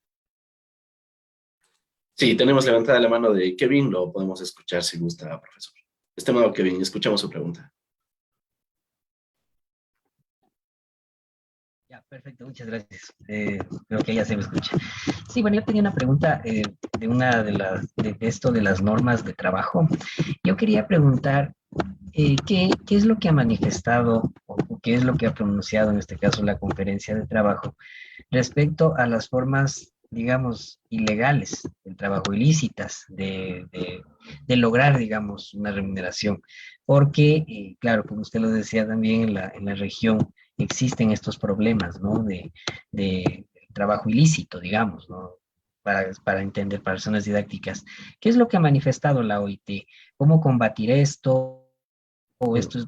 Sí, tenemos levantada la mano de Kevin, lo podemos escuchar si gusta, profesor. Estimado Kevin, escuchamos su pregunta. Ya, perfecto, muchas gracias. Creo que ya se me escucha. Sí, bueno, yo tenía una pregunta de una de esto de las normas de trabajo. Yo quería preguntar qué es lo que ha manifestado o qué es lo que ha pronunciado en este caso la conferencia de trabajo respecto a las formas, digamos, ilegales del trabajo, ilícitas de lograr, digamos, una remuneración. Porque, claro, como usted lo decía también en la región, existen estos problemas, ¿no? De trabajo ilícito, digamos, ¿no? Para entender, para razones didácticas. ¿Qué es lo que ha manifestado la OIT? ¿Cómo combatir esto? ¿O esto es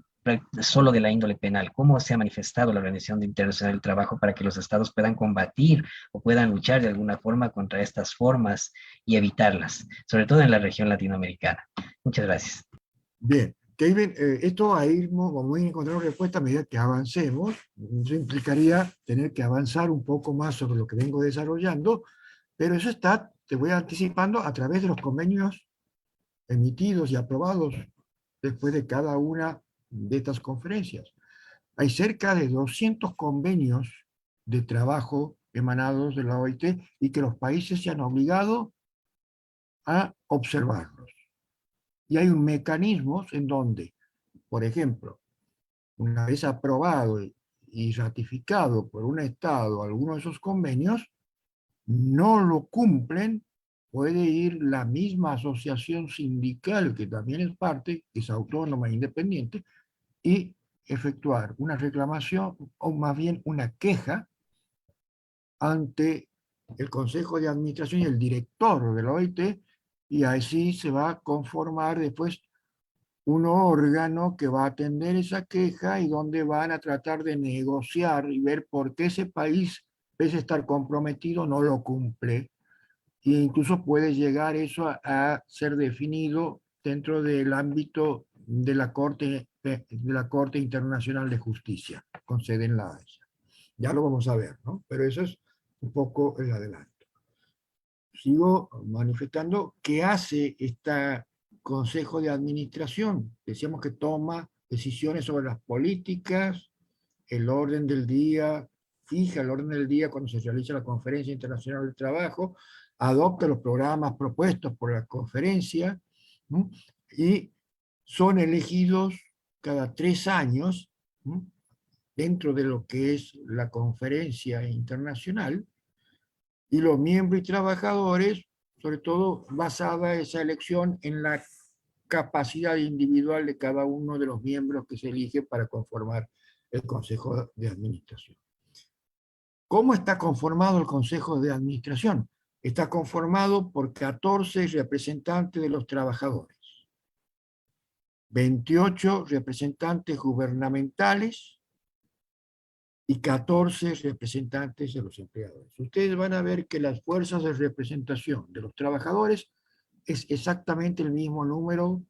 solo de la índole penal? ¿Cómo se ha manifestado la Organización Internacional del Trabajo para que los estados puedan combatir o puedan luchar de alguna forma contra estas formas y evitarlas, sobre todo en la región latinoamericana? Muchas gracias. Bien, Kevin, esto va a ir, vamos a ir encontrando respuesta a medida que avancemos. Eso implicaría tener que avanzar un poco más sobre lo que vengo desarrollando, pero eso está, te voy anticipando, a través de los convenios emitidos y aprobados después de cada una de estas conferencias. Hay cerca de 200 convenios de trabajo emanados de la OIT y que los países se han obligado a observarlos. Y hay un mecanismo en donde, por ejemplo, una vez aprobado y ratificado por un Estado alguno de esos convenios, no lo cumplen, puede ir la misma asociación sindical, que también es parte, que es autónoma e independiente, y efectuar una reclamación, o más bien una queja, ante el Consejo de Administración y el director de la OIT, y así se va a conformar después un órgano que va a atender esa queja y donde van a tratar de negociar y ver por qué ese país, pese a estar comprometido, no lo cumple. e incluso puede llegar eso a ser definido dentro del ámbito de la Corte Internacional de Justicia, con sede en La Haya. Ya lo vamos a ver, ¿no? Pero eso es un poco el adelanto. Sigo manifestando qué hace este Consejo de Administración. Decíamos que toma decisiones sobre las políticas, el orden del día, fija el orden del día cuando se realiza la Conferencia Internacional del Trabajo, adopta los programas propuestos por la conferencia, ¿no? Y son elegidos cada 3 años, ¿no? Dentro de lo que es la conferencia internacional, y los miembros y trabajadores, sobre todo basada esa elección en la capacidad individual de cada uno de los miembros que se elige para conformar el Consejo de Administración. ¿Cómo está conformado el Consejo de Administración? Está conformado por 14 representantes de los trabajadores, 28 representantes gubernamentales y 14 representantes de los empleadores. Ustedes van a ver que las fuerzas de representación de los trabajadores es exactamente el mismo número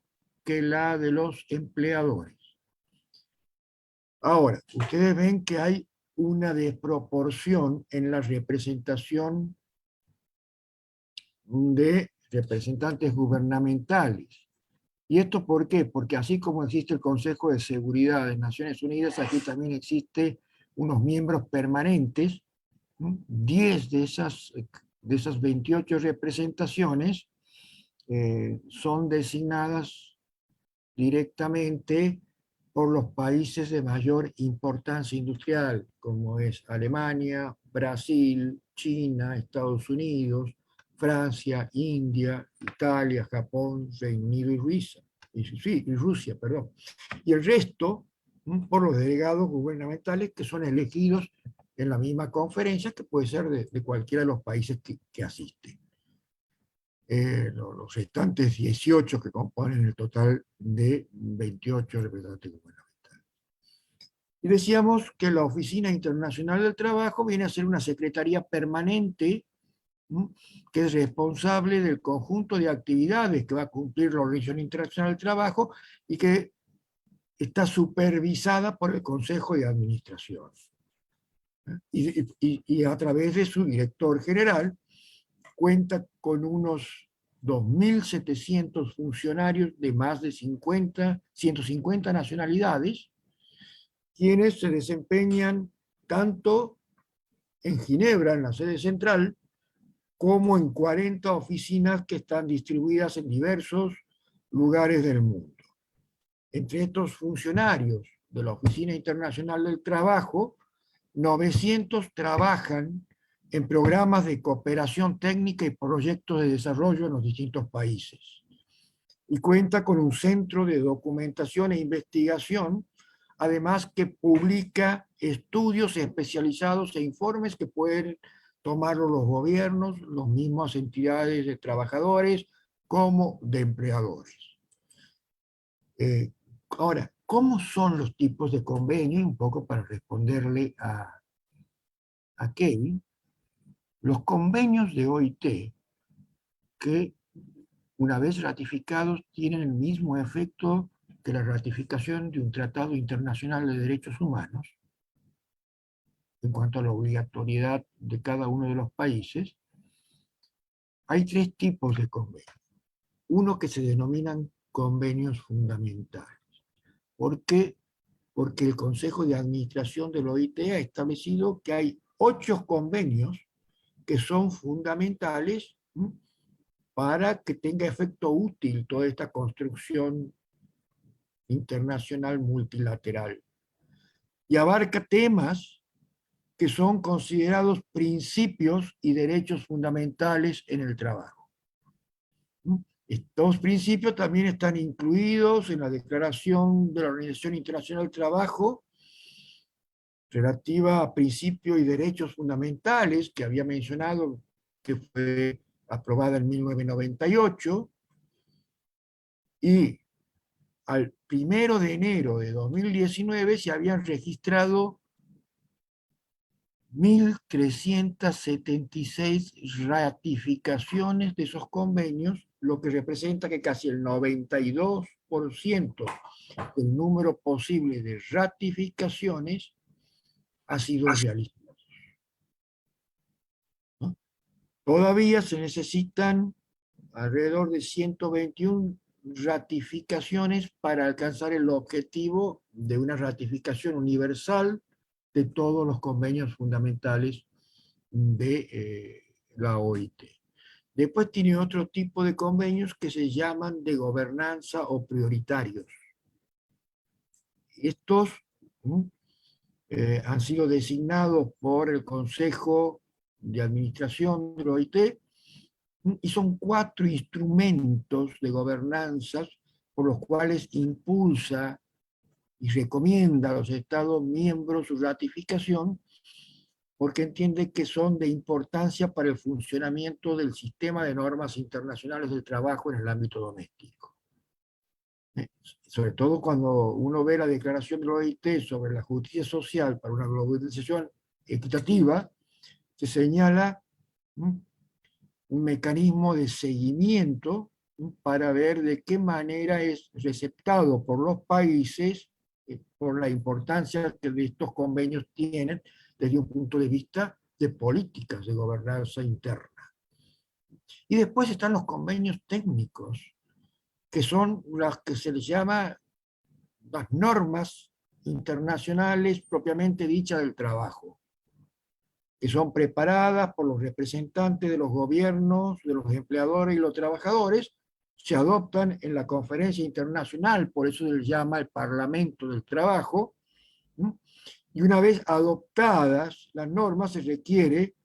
que la de los empleadores. Ahora, ustedes ven que hay una desproporción en la representación de representantes gubernamentales. ¿Y esto por qué? Porque así como existe el Consejo de Seguridad de Naciones Unidas, aquí también existe unos miembros permanentes, ¿no? 10 de esas 28 representaciones son designadas directamente por los países de mayor importancia industrial, como es Alemania, Brasil, China, Estados Unidos, Francia, India, Italia, Japón, Reino Unido y Rusia, perdón. Y el resto, por los delegados gubernamentales que son elegidos en la misma conferencia, que puede ser de cualquiera de los países que asisten. Los restantes 18 que componen el total de 28 representantes gubernamentales. Y decíamos que la Oficina Internacional del Trabajo viene a ser una secretaría permanente, ¿no?, que es responsable del conjunto de actividades que va a cumplir la Organización Internacional del Trabajo y que está supervisada por el Consejo de Administración. Y a través de su director general, cuenta con unos 2.700 funcionarios de más de 150 nacionalidades, quienes se desempeñan tanto en Ginebra, en la sede central, como en 40 oficinas que están distribuidas en diversos lugares del mundo. Entre estos funcionarios de la Oficina Internacional del Trabajo, 900 trabajan en programas de cooperación técnica y proyectos de desarrollo en los distintos países. Y cuenta con un centro de documentación e investigación, además que publica estudios especializados e informes que pueden tomarlo los gobiernos, las mismas entidades de trabajadores, como de empleadores. Ahora, ¿cómo son los tipos de convenio? Un poco para responderle a Kevin. Los convenios de OIT, que una vez ratificados tienen el mismo efecto que la ratificación de un tratado internacional de derechos humanos, en cuanto a la obligatoriedad de cada uno de los países, hay 3 tipos de convenios. Uno que se denominan convenios fundamentales. ¿Por qué? Porque el Consejo de Administración del OIT ha establecido que hay 8 convenios que son fundamentales, ¿sí?, para que tenga efecto útil toda esta construcción internacional multilateral. Y abarca temas que son considerados principios y derechos fundamentales en el trabajo. Estos principios también están incluidos en la Declaración de la Organización Internacional del Trabajo relativa a principios y derechos fundamentales, que había mencionado, que fue aprobada en 1998, y al 1 de enero de 2019 se habían registrado 1.376 ratificaciones de esos convenios, lo que representa que casi el 92% del número posible de ratificaciones ha sido realizado, ¿no? Todavía se necesitan alrededor de 121 ratificaciones para alcanzar el objetivo de una ratificación universal de todos los convenios fundamentales de la OIT. Después tiene otro tipo de convenios que se llaman de gobernanza o prioritarios. Estos han sido designados por el Consejo de Administración de la OIT y son 4 instrumentos de gobernanza por los cuales impulsa y recomienda a los Estados miembros su ratificación, porque entiende que son de importancia para el funcionamiento del sistema de normas internacionales del trabajo en el ámbito doméstico. Sobre todo cuando uno ve la declaración de la OIT sobre la justicia social para una globalización equitativa, se señala un mecanismo de seguimiento para ver de qué manera es receptado por los países por la importancia que estos convenios tienen desde un punto de vista de políticas de gobernanza interna. Y después están los convenios técnicos, que son las que se les llama las normas internacionales propiamente dichas del trabajo, que son preparadas por los representantes de los gobiernos, de los empleadores y los trabajadores, se adoptan en la conferencia internacional, por eso se les llama el Parlamento del Trabajo, ¿no? Y una vez adoptadas las normas, se requiere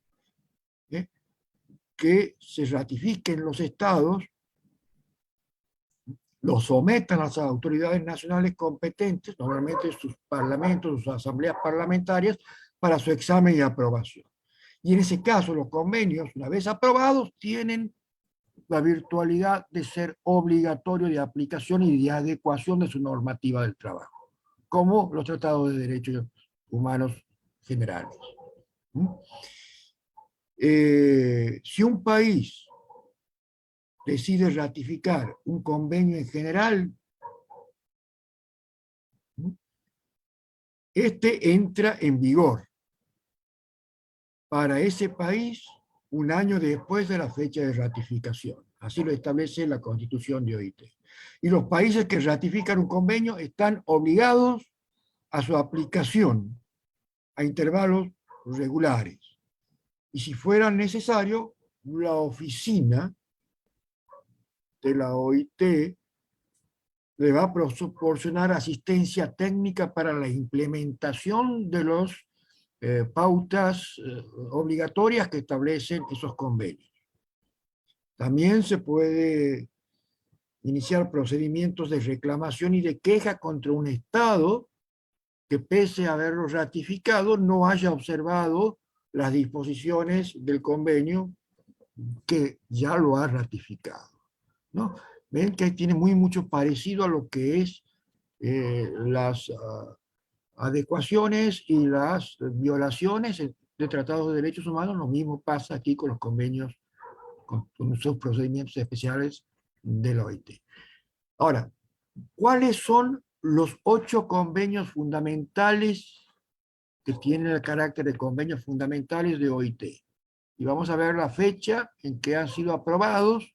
que se ratifiquen los estados, lo sometan a las autoridades nacionales competentes, normalmente sus parlamentos, sus asambleas parlamentarias, para su examen y aprobación. Y en ese caso, los convenios, una vez aprobados, tienen la virtualidad de ser obligatorio de aplicación y de adecuación de su normativa del trabajo, como los tratados de derechos humanos generales. Si un país decide ratificar un convenio en general, este entra en vigor para ese país un año después de la fecha de ratificación. Así lo establece la Constitución de OIT. Y los países que ratifican un convenio están obligados a su aplicación a intervalos regulares. Y si fuera necesario, la oficina de la OIT le va a proporcionar asistencia técnica para la implementación de las pautas obligatorias que establecen esos convenios. También se puede iniciar procedimientos de reclamación y de queja contra un Estado que, pese a haberlo ratificado, no haya observado las disposiciones del convenio que ya lo ha ratificado, ¿no? Ven que tiene mucho parecido a lo que es las adecuaciones y las violaciones de tratados de derechos humanos. Lo mismo pasa aquí con los convenios, con sus procedimientos especiales de la OIT. Ahora, ¿cuáles son los 8 convenios fundamentales que tienen el carácter de convenios fundamentales de OIT? Y vamos a ver la fecha en que han sido aprobados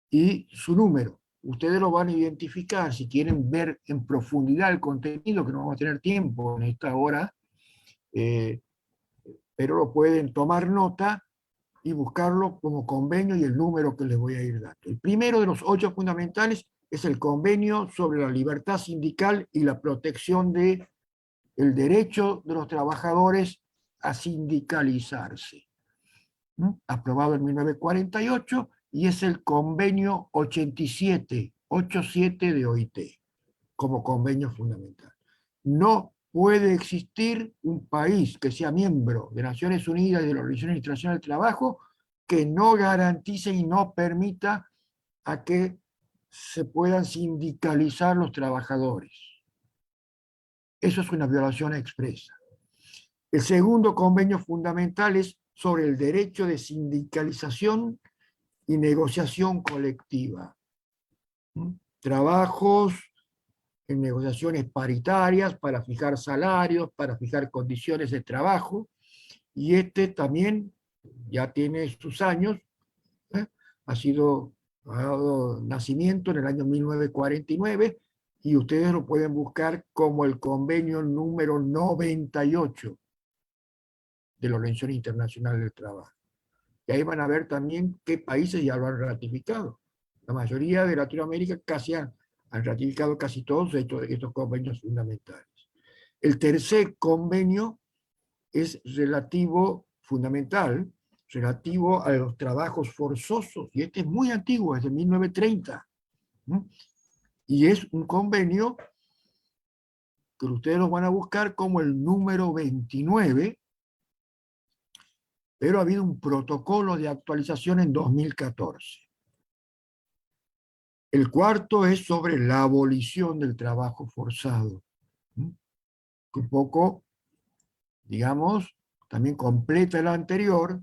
y su número. Ustedes lo van a identificar si quieren ver en profundidad el contenido, que no vamos a tener tiempo en esta hora, pero lo pueden tomar nota y buscarlo como convenio y el número que les voy a ir dando. El primero de los 8 fundamentales es el convenio sobre la libertad sindical y la protección del derecho de los trabajadores a sindicalizarse, ¿no? Aprobado en 1948, y es el convenio 87 de OIT como convenio fundamental. No puede existir un país que sea miembro de Naciones Unidas y de la Organización Internacional del Trabajo que no garantice y no permita a que se puedan sindicalizar los trabajadores. Eso es una violación expresa. El segundo convenio fundamental es sobre el derecho de sindicalización y negociación colectiva. Trabajos en negociaciones paritarias para fijar salarios, para fijar condiciones de trabajo, y este también ya tiene sus años, ¿eh? Ha dado nacimiento en el año 1949, y ustedes lo pueden buscar como el convenio número 98 de la Organización Internacional del Trabajo. Y ahí van a ver también qué países ya lo han ratificado. La mayoría de Latinoamérica han ratificado casi todos estos convenios fundamentales. El tercer convenio es fundamental, relativo a los trabajos forzosos, y este es muy antiguo, es de 1930. Y es un convenio que ustedes lo van a buscar como el número 29, pero ha habido un protocolo de actualización en 2014. El cuarto es sobre la abolición del trabajo forzado, que un poco, digamos, también completa el anterior,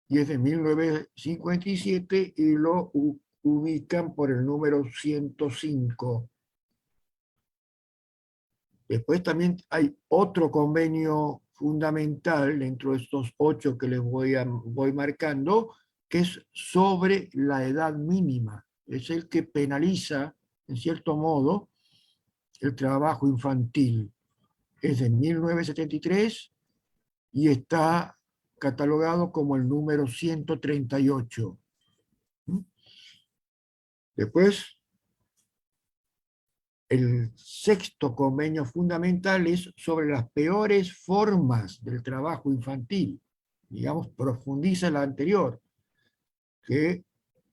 y es de 1957, y lo ubican por el número 105. Después también hay otro convenio fundamental dentro de estos 8 que les voy marcando, que es sobre la edad mínima. Es el que penaliza, en cierto modo, el trabajo infantil. Es de 1973 y está catalogado como el número 138. Después, el sexto convenio fundamental es sobre las peores formas del trabajo infantil. Digamos, profundiza el anterior, que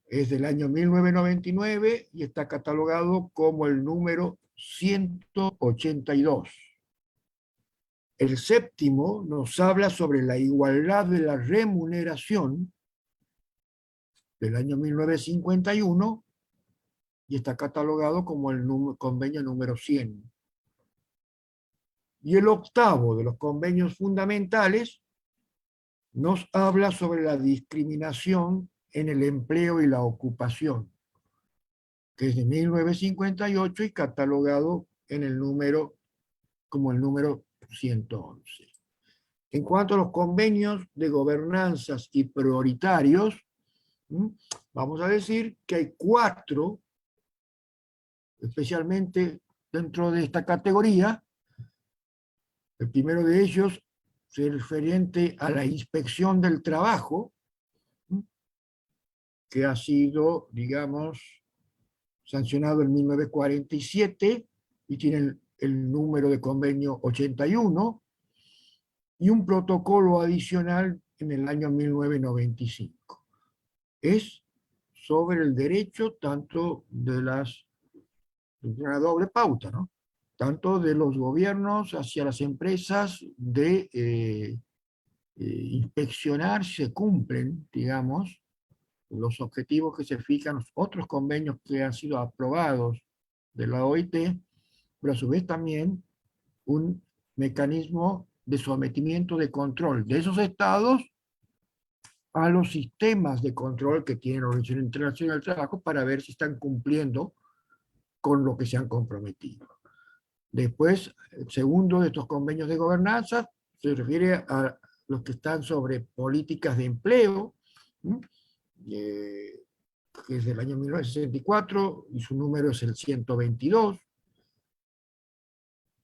es del año 1999 y está catalogado como el número 182. El séptimo nos habla sobre la igualdad de la remuneración, del año 1951, y está catalogado como el convenio número 100. Y el octavo de los convenios fundamentales nos habla sobre la discriminación en el empleo y la ocupación, que es de 1958 y catalogado en el número, como el número 111. En cuanto a los convenios de gobernanzas y prioritarios, vamos a decir que hay 4, especialmente dentro de esta categoría. El primero de ellos es referente a la inspección del trabajo, que ha sido, digamos, sancionado en 1947 y tiene el número de convenio 81, y un protocolo adicional en el año 1995. Es sobre el derecho tanto de una doble pauta, ¿no? Tanto de los gobiernos hacia las empresas de inspeccionar si se cumplen, digamos, los objetivos que se fijan, los otros convenios que han sido aprobados de la OIT, pero a su vez también un mecanismo de sometimiento de control de esos estados a los sistemas de control que tiene la Organización Internacional del Trabajo para ver si están cumpliendo con lo que se han comprometido. Después, el segundo de estos convenios de gobernanza se refiere a los que están sobre políticas de empleo, que es del año 1964 y su número es el 122.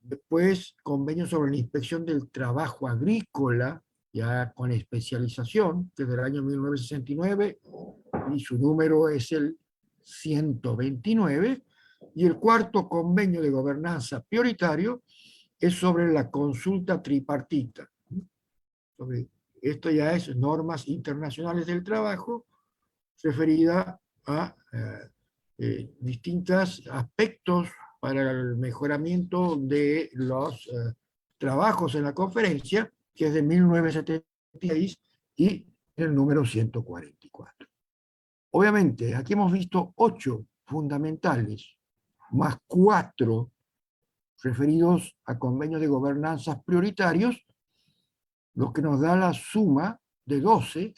Después, convenio sobre la inspección del trabajo agrícola, ya con especialización, que es del año 1969, y su número es el 129. Y el cuarto convenio de gobernanza prioritario es sobre la consulta tripartita. Esto ya es normas internacionales del trabajo, referida a distintos aspectos para el mejoramiento de los trabajos en la conferencia, que es de 1976 y el número 144. Obviamente, aquí hemos visto 8 fundamentales, más 4 referidos a convenios de gobernanzas prioritarios, lo que nos da la suma de 12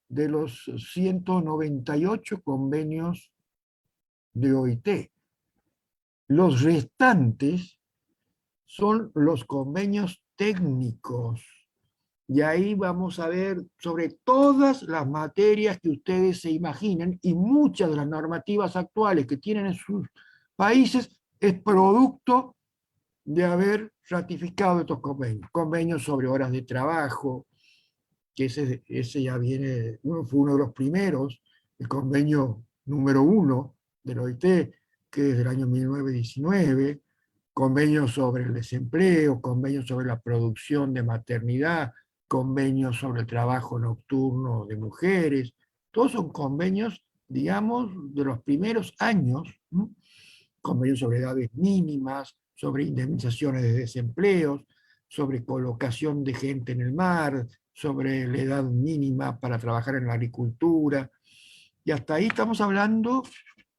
de los 198 convenios de OIT. Los restantes son los convenios técnicos. Y ahí vamos a ver sobre todas las materias que ustedes se imaginen, y muchas de las normativas actuales que tienen en sus países es producto de haber ratificado estos convenios. Convenios sobre horas de trabajo, que ese ya viene, fue uno de los primeros, el convenio número 1 del OIT, que es del año 1919, convenios sobre el desempleo, convenios sobre la producción de maternidad, convenios sobre el trabajo nocturno de mujeres, todos son convenios, digamos, de los primeros años, ¿no? Convenios sobre edades mínimas, sobre indemnizaciones de desempleos, sobre colocación de gente en el mar, sobre la edad mínima para trabajar en la agricultura, y hasta ahí estamos hablando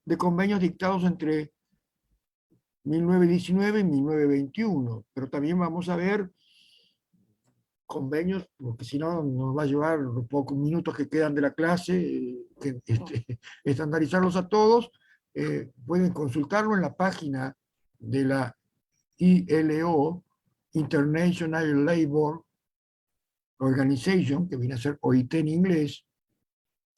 de convenios dictados entre 1919 y 1921, pero también vamos a ver convenios, porque si no nos va a llevar los pocos minutos que quedan de la clase, estandarizarlos a todos. Pueden consultarlo en la página de la ILO, International Labour Organization, que viene a ser OIT en inglés,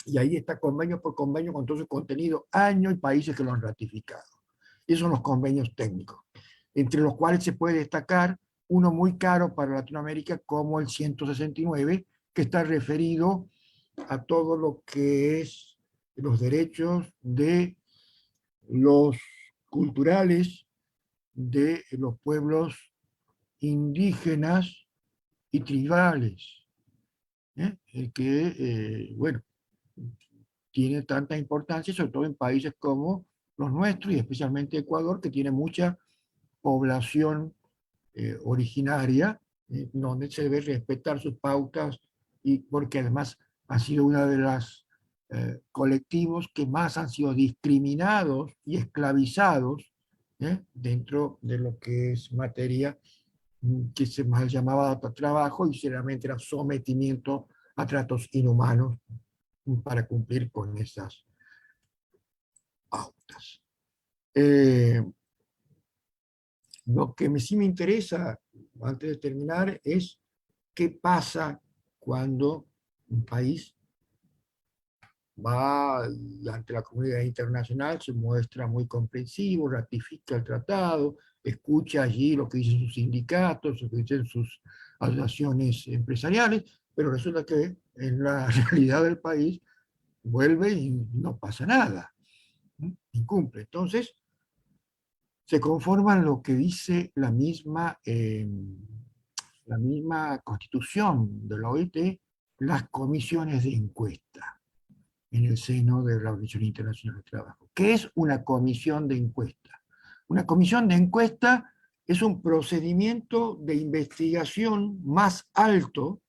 y ahí está convenio por convenio con todo su contenido, año y países que lo han ratificado. Esos son los convenios técnicos, entre los cuales se puede destacar uno muy caro para Latinoamérica como el 169, que está referido a todo lo que es los derechos de los culturales de los pueblos indígenas y tribales, bueno, tiene tanta importancia, sobre todo en países como los nuestros y especialmente Ecuador, que tiene mucha población originaria, donde se debe respetar sus pautas, y porque además ha sido uno de los colectivos que más han sido discriminados y esclavizados dentro de lo que es materia que se mal llamaba trabajo, y seriamente era sometimiento a tratos inhumanos para cumplir con esas pautas. Lo que sí me interesa, antes de terminar, es qué pasa cuando un país va ante la comunidad internacional, se muestra muy comprensivo, ratifica el tratado, escucha allí lo que dicen sus sindicatos, lo que dicen sus asociaciones empresariales, pero resulta que en la realidad del país vuelve y no pasa nada, incumple. Entonces, se conforman lo que dice la misma constitución de la OIT, las comisiones de encuesta en el seno de la Organización Internacional del Trabajo. ¿Qué es una comisión de encuesta? Una comisión de encuesta es un procedimiento de investigación más alto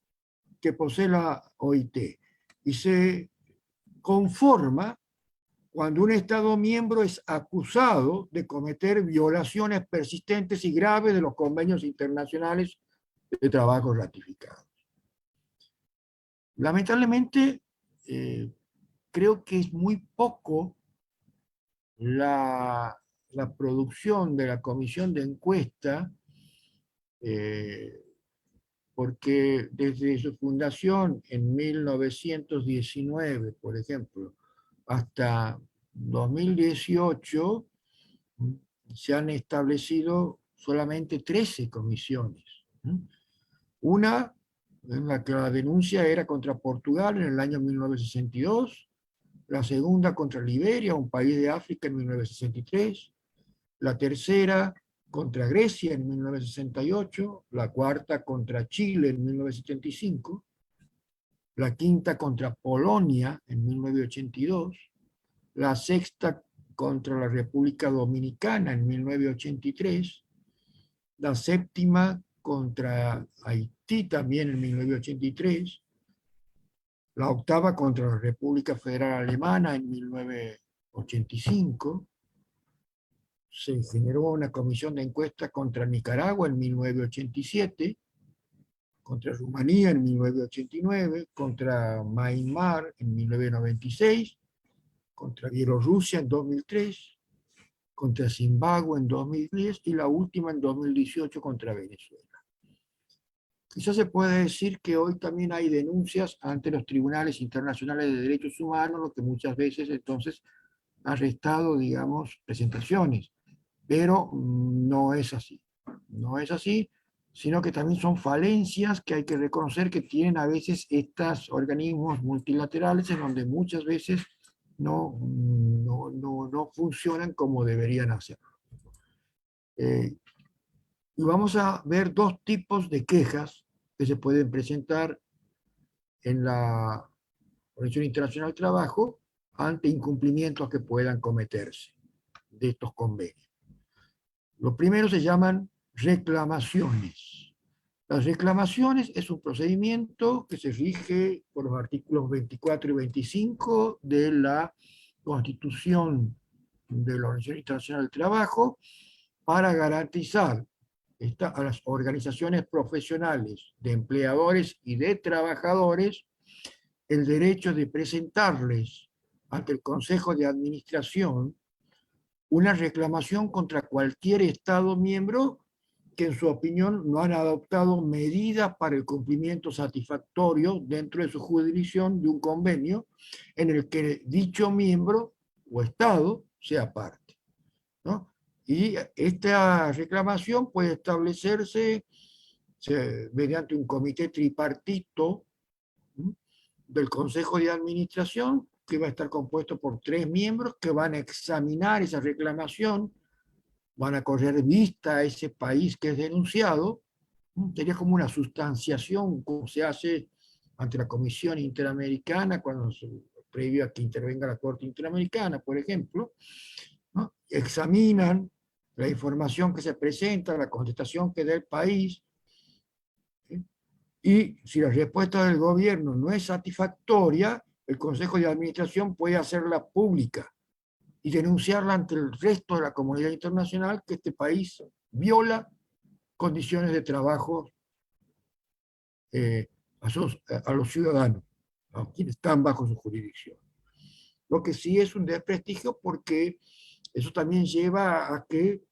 que posee la OIT y se conforma cuando un Estado miembro es acusado de cometer violaciones persistentes y graves de los convenios internacionales de trabajo ratificados. Lamentablemente, creo que es muy poco la producción de la comisión de encuesta, porque desde su fundación en 1919, por ejemplo, hasta 2018, se han establecido solamente 13 comisiones. Una, en la que la denuncia era contra Portugal en el año 1962, la segunda contra Liberia, un país de África, en 1963, la tercera contra Grecia en 1968, la cuarta contra Chile en 1975, la quinta contra Polonia en 1982, la sexta contra la República Dominicana en 1983, la séptima contra Haití también en 1983, la octava contra la República Federal Alemana en 1985, se generó una comisión de encuesta contra Nicaragua en 1987, contra Rumanía en 1989, contra Myanmar en 1996, contra Bielorrusia en 2003, contra Zimbabue en 2010 y la última en 2018 contra Venezuela. Quizás se puede decir que hoy también hay denuncias ante los tribunales internacionales de derechos humanos, lo que muchas veces entonces ha restado, digamos, presentaciones. Pero no es así. No es así, sino que también son falencias que hay que reconocer que tienen a veces estos organismos multilaterales en donde muchas veces no funcionan como deberían hacer. Y vamos a ver dos tipos de quejas que se pueden presentar en la Organización Internacional del Trabajo ante incumplimientos que puedan cometerse de estos convenios. Los primeros se llaman reclamaciones. Las reclamaciones es un procedimiento que se rige por los artículos 24 y 25 de la Constitución de la Organización Internacional del Trabajo para garantizar a las organizaciones profesionales de empleadores y de trabajadores el derecho de presentarles ante el Consejo de Administración una reclamación contra cualquier Estado miembro que en su opinión no han adoptado medidas para el cumplimiento satisfactorio dentro de su jurisdicción de un convenio en el que dicho miembro o Estado sea parte, ¿no? Y esta reclamación puede establecerse mediante un comité tripartito, ¿sí?, del Consejo de Administración, que va a estar compuesto por 3 miembros que van a examinar esa reclamación, van a correr vista a ese país que es denunciado. Sería como una sustanciación, como se hace ante la Comisión Interamericana, previo a que intervenga la Corte Interamericana, por ejemplo, ¿no? Examinan la información que se presenta, la contestación que da el país, ¿sí? Y si la respuesta del gobierno no es satisfactoria, el Consejo de Administración puede hacerla pública y denunciarla ante el resto de la comunidad internacional que este país viola condiciones de trabajo a los ciudadanos, a quienes están bajo su jurisdicción. Lo que sí es un desprestigio, porque eso también lleva a que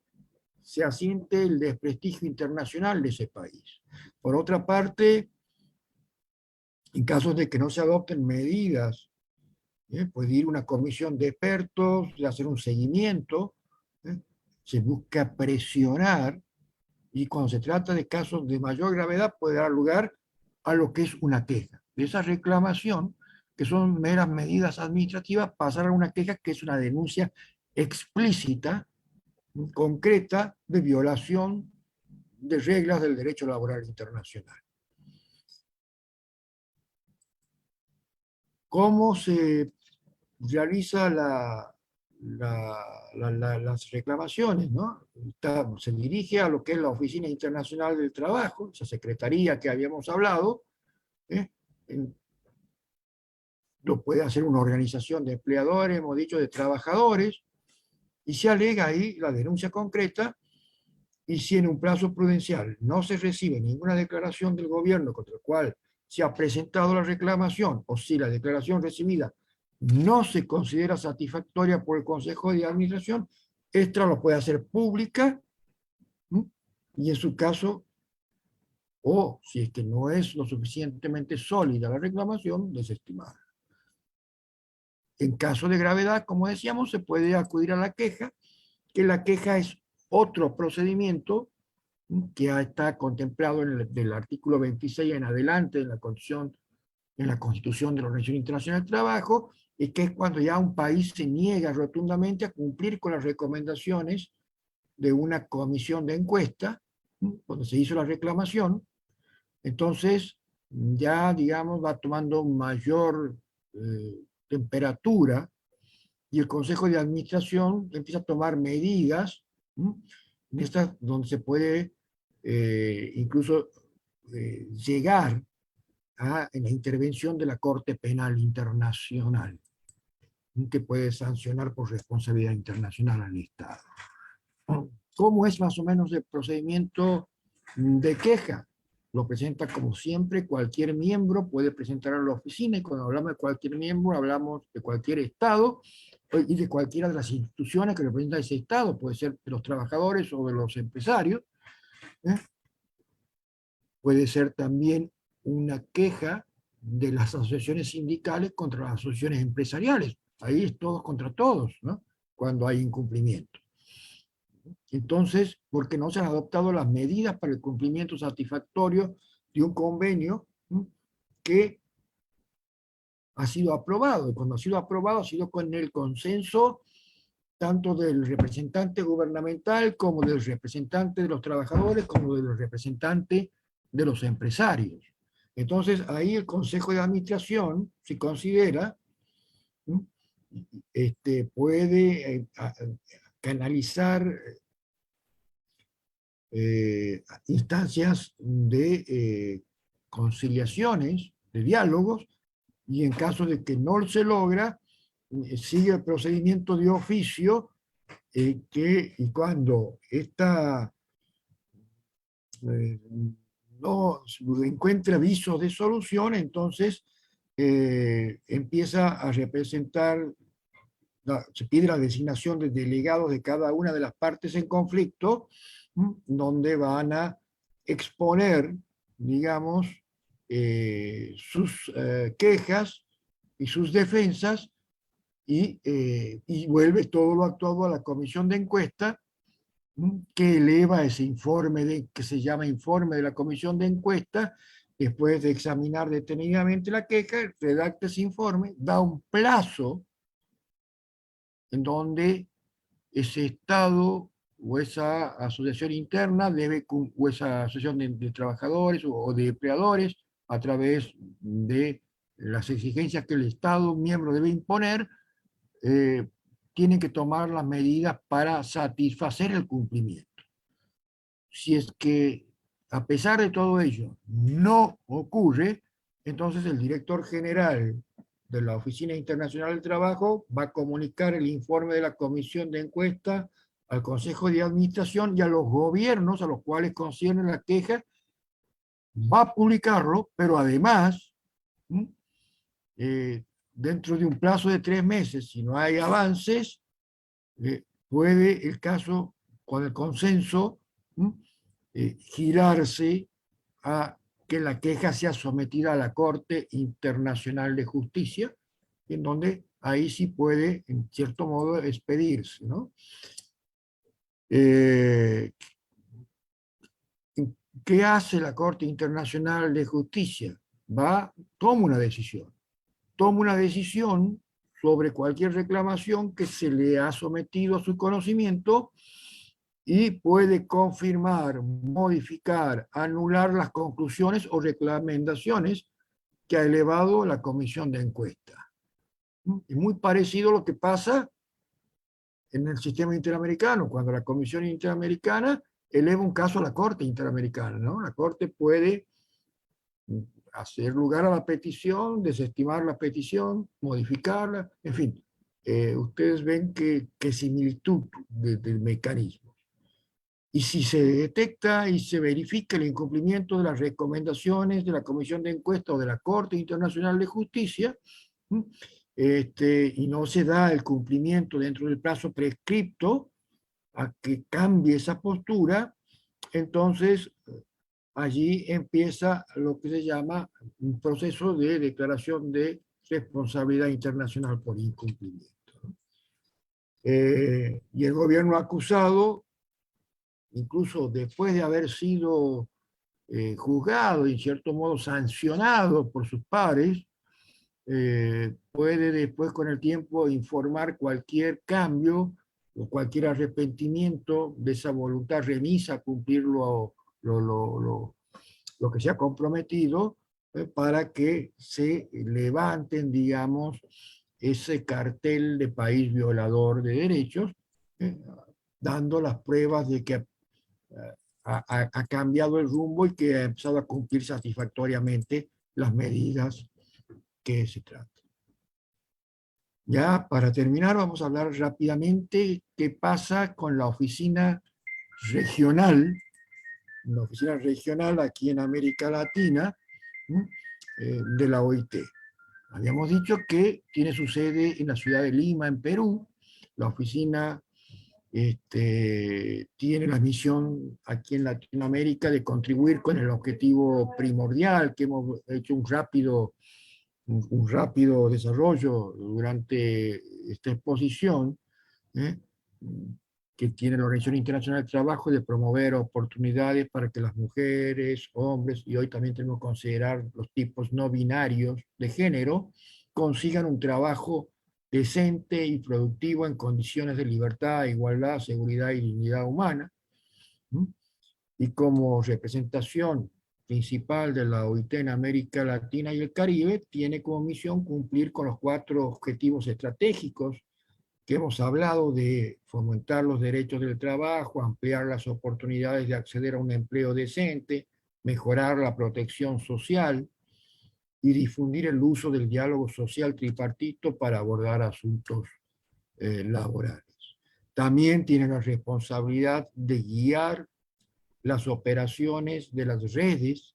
se asiente el desprestigio internacional de ese país. Por otra parte, en casos de que no se adopten medidas, puede ir una comisión de expertos, hacer un seguimiento, se busca presionar, y cuando se trata de casos de mayor gravedad puede dar lugar a lo que es una queja. De esa reclamación, que son meras medidas administrativas, pasar a una queja que es una denuncia explícita, concreta, de violación de reglas del derecho laboral internacional. ¿Cómo se realiza las reclamaciones, ¿no? Se dirige a lo que es la Oficina Internacional del Trabajo, esa secretaría que habíamos hablado, lo puede hacer una organización de empleadores, hemos dicho, de trabajadores, y se alega ahí la denuncia concreta, y si en un plazo prudencial no se recibe ninguna declaración del gobierno contra el cual se ha presentado la reclamación, o si la declaración recibida no se considera satisfactoria por el Consejo de Administración, esta lo puede hacer pública, ¿sí?, y en su caso, o si es que no es lo suficientemente sólida la reclamación, desestimada. En caso de gravedad, como decíamos, se puede acudir a la queja, que la queja es otro procedimiento que está contemplado en el artículo 26 en adelante en la Constitución de la Organización Internacional del Trabajo, y que es cuando ya un país se niega rotundamente a cumplir con las recomendaciones de una comisión de encuesta, cuando se hizo la reclamación. Entonces ya, digamos, va tomando mayor temperatura, y el Consejo de Administración empieza a tomar medidas, en estas donde se puede incluso llegar en la intervención de la Corte Penal Internacional, que puede sancionar por responsabilidad internacional al Estado. ¿Cómo es más o menos el procedimiento de queja? lo presenta como siempre, cualquier miembro puede presentar a la oficina, y cuando hablamos de cualquier miembro, hablamos de cualquier Estado y de cualquiera de las instituciones que representan ese Estado, puede ser de los trabajadores o de los empresarios. ¿eh? Puede ser también una queja de las asociaciones sindicales contra las asociaciones empresariales. Ahí es todos contra todos, ¿no? Cuando hay incumplimiento. Entonces, porque no se han adoptado las medidas para el cumplimiento satisfactorio de un convenio, ¿no?, que ha sido aprobado. Y cuando ha sido aprobado, ha sido con el consenso tanto del representante gubernamental como del representante de los trabajadores, como del representante de los empresarios. Entonces, ahí el Consejo de Administración, si considera, ¿no?, puede canalizar instancias de conciliaciones, de diálogos, y en caso de que no se logra, sigue el procedimiento de oficio, y cuando esta no encuentra visos de solución, entonces empieza a representar, se pide la designación de delegados de cada una de las partes en conflicto, donde van a exponer, digamos, sus quejas y sus defensas, y vuelve todo lo actuado a la comisión de encuesta, que eleva ese informe que se llama informe de la comisión de encuesta. Después de examinar detenidamente la queja, redacta ese informe, da un plazo en donde ese Estado o esa asociación interna o esa asociación de trabajadores o de empleadores, a través de las exigencias que el Estado miembro debe imponer, tienen que tomar las medidas para satisfacer el cumplimiento. Si es que, a pesar de todo ello, no ocurre, entonces el director general de la Oficina Internacional del Trabajo va a comunicar el informe de la comisión de encuesta al Consejo de Administración y a los gobiernos a los cuales concierne la queja. Va a publicarlo, pero además, dentro de un plazo de 3 meses, si no hay avances, puede el caso, con el consenso, girarse a que la queja sea sometida a la Corte Internacional de Justicia, en donde ahí sí puede, en cierto modo, expedirse, ¿no? ¿Qué hace la Corte Internacional de Justicia? Toma una decisión. Toma una decisión sobre cualquier reclamación que se le ha sometido a su conocimiento, y puede confirmar, modificar, anular las conclusiones o recomendaciones que ha elevado la comisión de encuesta. Es muy parecido a lo que pasa en el sistema interamericano, cuando la Comisión Interamericana eleva un caso a la Corte Interamericana, ¿no? La Corte puede hacer lugar a la petición, desestimar la petición, modificarla, en fin. Ustedes ven qué similitud del mecanismo. Y si se detecta y se verifica el incumplimiento de las recomendaciones de la Comisión de Encuesta o de la Corte Internacional de Justicia, y no se da el cumplimiento dentro del plazo prescripto a que cambie esa postura, entonces allí empieza lo que se llama un proceso de declaración de responsabilidad internacional por incumplimiento. Y el gobierno acusado, incluso después de haber sido juzgado y en cierto modo sancionado por sus pares, puede después, con el tiempo, informar cualquier cambio o cualquier arrepentimiento de esa voluntad remisa a cumplir lo que se ha comprometido, para que se levanten, digamos, ese cartel de país violador de derechos, dando las pruebas de que ha cambiado el rumbo y que ha empezado a cumplir satisfactoriamente las medidas que se tratan. Ya para terminar, vamos a hablar rápidamente qué pasa con la oficina regional una oficina regional aquí en América Latina, de la OIT. Habíamos dicho que tiene su sede en la ciudad de Lima, en Perú. La oficina tiene la misión aquí en Latinoamérica de contribuir con el objetivo primordial, que hemos hecho un rápido desarrollo durante esta exposición, ¿eh? que tiene la Organización Internacional del Trabajo, de promover oportunidades para que las mujeres, hombres, y hoy también tenemos que considerar los tipos no binarios de género, consigan un trabajo decente y productivo en condiciones de libertad, igualdad, seguridad y dignidad humana. ¿Mm? Y como representación principal de la OIT en América Latina y el Caribe, tiene como misión cumplir con los 4 objetivos estratégicos que hemos hablado, de fomentar los derechos del trabajo, ampliar las oportunidades de acceder a un empleo decente, mejorar la protección social y difundir el uso del diálogo social tripartito para abordar asuntos laborales. También tiene la responsabilidad de guiar las operaciones de las redes,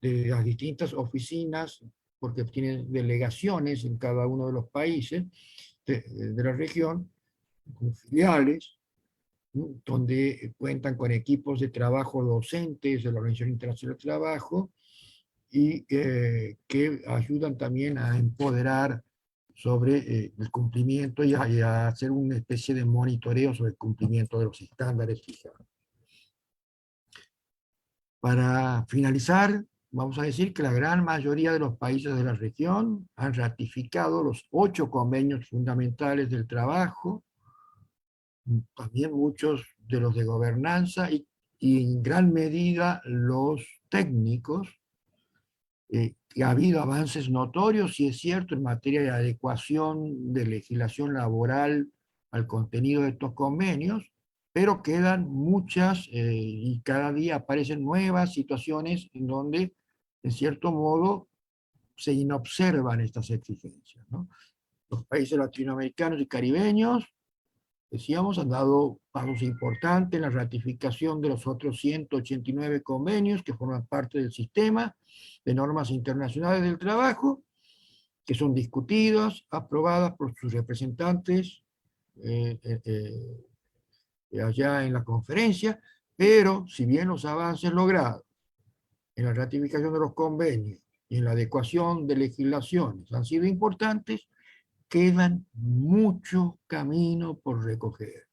de las distintas oficinas, porque tienen delegaciones en cada uno de los países de la región, con filiales, ¿no? Donde cuentan con equipos de trabajo docentes de la Organización Internacional del Trabajo y que ayudan también a empoderar sobre el cumplimiento y a hacer una especie de monitoreo sobre el cumplimiento de los estándares fijados. Para finalizar, vamos a decir que la gran mayoría de los países de la región han ratificado los 8 convenios fundamentales del trabajo, también muchos de los de gobernanza y en gran medida los técnicos. Ha habido avances notorios, y es cierto, en materia de adecuación de legislación laboral al contenido de estos convenios, pero quedan muchas y cada día aparecen nuevas situaciones en donde, en cierto modo, se inobservan estas exigencias, ¿no? Los países latinoamericanos y caribeños, decíamos, han dado pasos importantes en la ratificación de los otros 189 convenios que forman parte del sistema de normas internacionales del trabajo, que son discutidas, aprobadas por sus representantes allá en la conferencia, pero si bien los avances logrados en la ratificación de los convenios y en la adecuación de legislaciones han sido importantes, quedan mucho camino por recoger.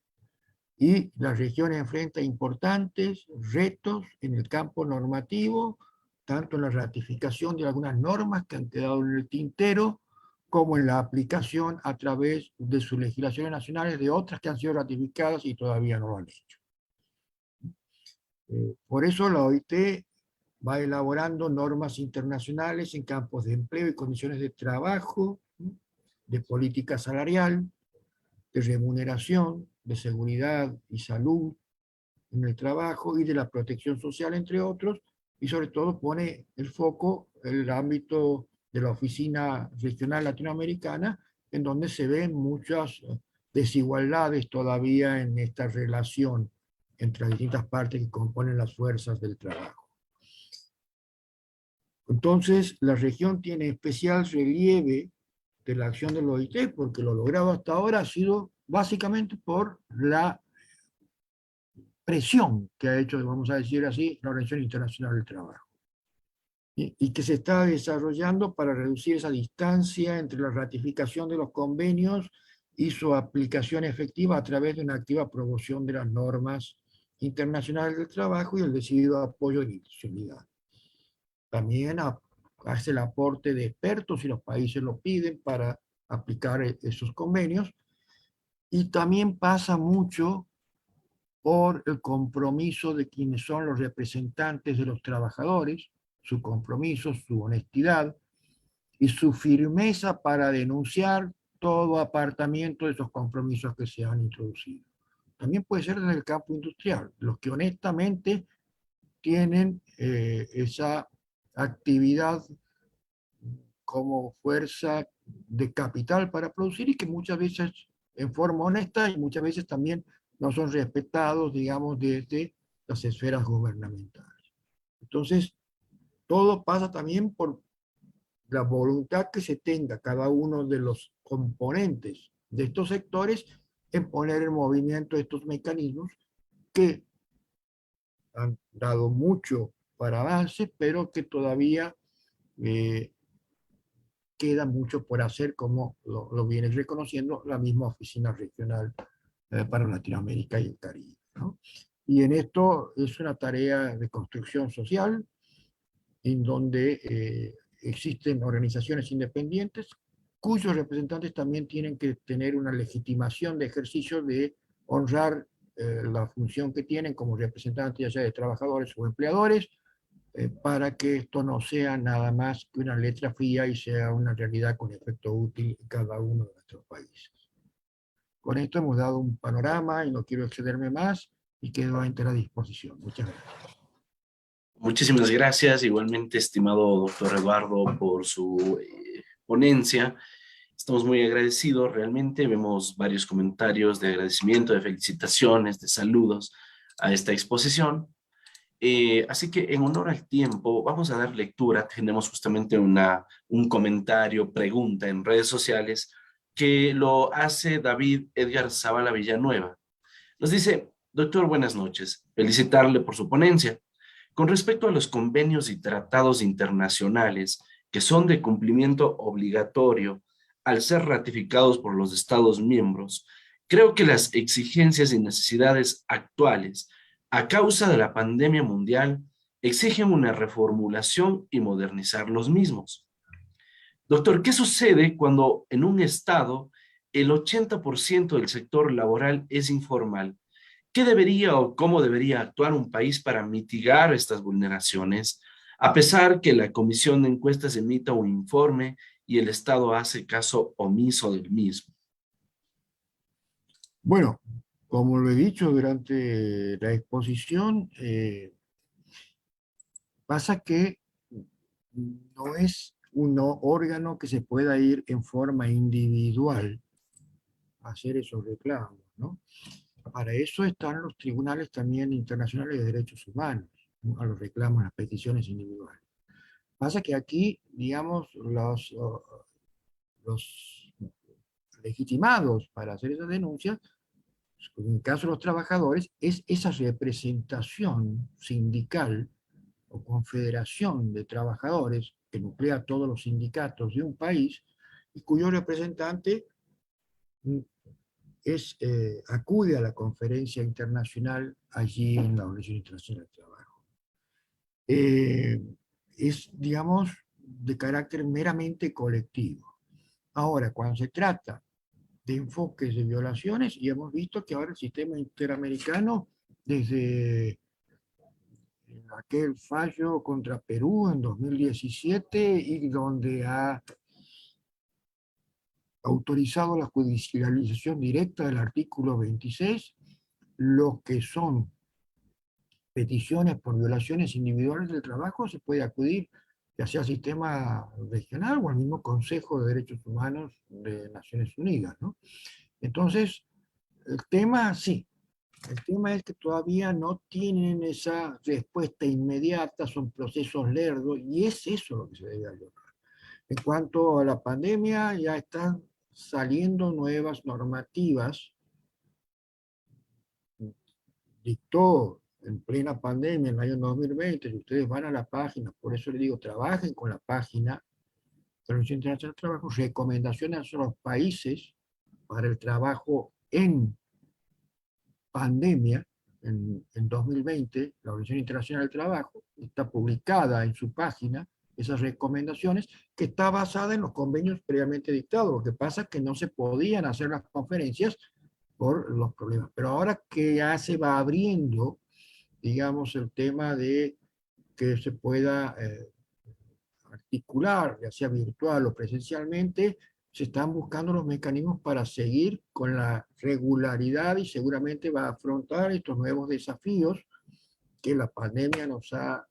Y la región enfrenta importantes retos en el campo normativo, tanto en la ratificación de algunas normas que han quedado en el tintero, como en la aplicación a través de sus legislaciones nacionales de otras que han sido ratificadas y todavía no lo han hecho. Por eso la OIT va elaborando normas internacionales en campos de empleo y condiciones de trabajo, de política salarial, de remuneración, de seguridad y salud en el trabajo y de la protección social, entre otros, y sobre todo pone el foco en el ámbito de la Oficina Regional Latinoamericana, en donde se ven muchas desigualdades todavía en esta relación entre las distintas partes que componen las fuerzas del trabajo. Entonces, la región tiene especial relieve de la acción del OIT, porque lo logrado hasta ahora ha sido básicamente por la presión que ha hecho, vamos a decir así, la Organización Internacional del Trabajo. Y que se está desarrollando para reducir esa distancia entre la ratificación de los convenios y su aplicación efectiva a través de una activa promoción de las normas internacionales del trabajo y el decidido apoyo de la institucionalidad. También hace el aporte de expertos si los países lo piden para aplicar esos convenios, y también pasa mucho por el compromiso de quienes son los representantes de los trabajadores, su compromiso, su honestidad y su firmeza para denunciar todo apartamiento de esos compromisos que se han introducido. También puede ser en el campo industrial, los que honestamente tienen esa actividad como fuerza de capital para producir, y que muchas veces en forma honesta y muchas veces también no son respetados, digamos, desde las esferas gubernamentales. Entonces, todo pasa también por la voluntad que se tenga cada uno de los componentes de estos sectores en poner en movimiento estos mecanismos que han dado mucho para avance, pero que todavía queda mucho por hacer, como lo viene reconociendo la misma Oficina Regional para Latinoamérica y el Caribe, ¿no? Y en esto es una tarea de construcción social, en donde existen organizaciones independientes cuyos representantes también tienen que tener una legitimación de ejercicio de honrar la función que tienen como representantes, ya sea de trabajadores o empleadores, para que esto no sea nada más que una letra fría y sea una realidad con efecto útil en cada uno de nuestros países. Con esto hemos dado un panorama y no quiero excederme más y quedo a entera disposición. Muchas gracias. Muchísimas gracias, igualmente, estimado doctor Eduardo, por su ponencia. Estamos muy agradecidos, realmente. Vemos varios comentarios de agradecimiento, de felicitaciones, de saludos a esta exposición. Así que en honor al tiempo, vamos a dar lectura. Tenemos justamente un comentario, pregunta en redes sociales que lo hace David Edgar Zavala Villanueva. Nos dice: doctor, buenas noches. Felicitarle por su ponencia. Con respecto a los convenios y tratados internacionales que son de cumplimiento obligatorio al ser ratificados por los Estados miembros, creo que las exigencias y necesidades actuales a causa de la pandemia mundial exigen una reformulación y modernizar los mismos. Doctor, ¿qué sucede cuando en un estado el 80% del sector laboral es informal? ¿Qué debería o cómo debería actuar un país para mitigar estas vulneraciones, a pesar que la Comisión de Encuestas emita un informe y el Estado hace caso omiso del mismo? Bueno, como lo he dicho durante la exposición, pasa que no es un órgano que se pueda ir en forma individual a hacer esos reclamos, ¿no? Para eso están los tribunales también internacionales de derechos humanos, ¿no?, a los reclamos, a las peticiones individuales. Pasa que aquí, digamos, los legitimados para hacer esas denuncias, en el caso de los trabajadores, es esa representación sindical o confederación de trabajadores que nuclea a todos los sindicatos de un país y cuyo representante acude a la conferencia internacional allí en la Organización Internacional del Trabajo. Es, digamos, de carácter meramente colectivo. Ahora, cuando se trata de enfoques de violaciones, y hemos visto que ahora el sistema interamericano, desde aquel fallo contra Perú en 2017, y donde ha autorizado la judicialización directa del artículo 26, lo que son peticiones por violaciones individuales del trabajo, se puede acudir ya sea al sistema regional o al mismo Consejo de Derechos Humanos de Naciones Unidas, ¿no? Entonces, el tema sí, el tema es que todavía no tienen esa respuesta inmediata, son procesos lerdos, y es eso lo que se debe ayudar. En cuanto a la pandemia, ya están saliendo nuevas normativas. Dictó en plena pandemia en el año 2020, si ustedes van a la página, por eso les digo, trabajen con la página de la Organización Internacional del Trabajo, recomendaciones a los países para el trabajo en pandemia, en 2020, la Organización Internacional del Trabajo, está publicada en su página, esas recomendaciones, que está basada en los convenios previamente dictados. Lo que pasa es que no se podían hacer las conferencias por los problemas. Pero ahora que ya se va abriendo, digamos, el tema de que se pueda articular, ya sea virtual o presencialmente, se están buscando los mecanismos para seguir con la regularidad y seguramente va a afrontar estos nuevos desafíos que la pandemia nos ha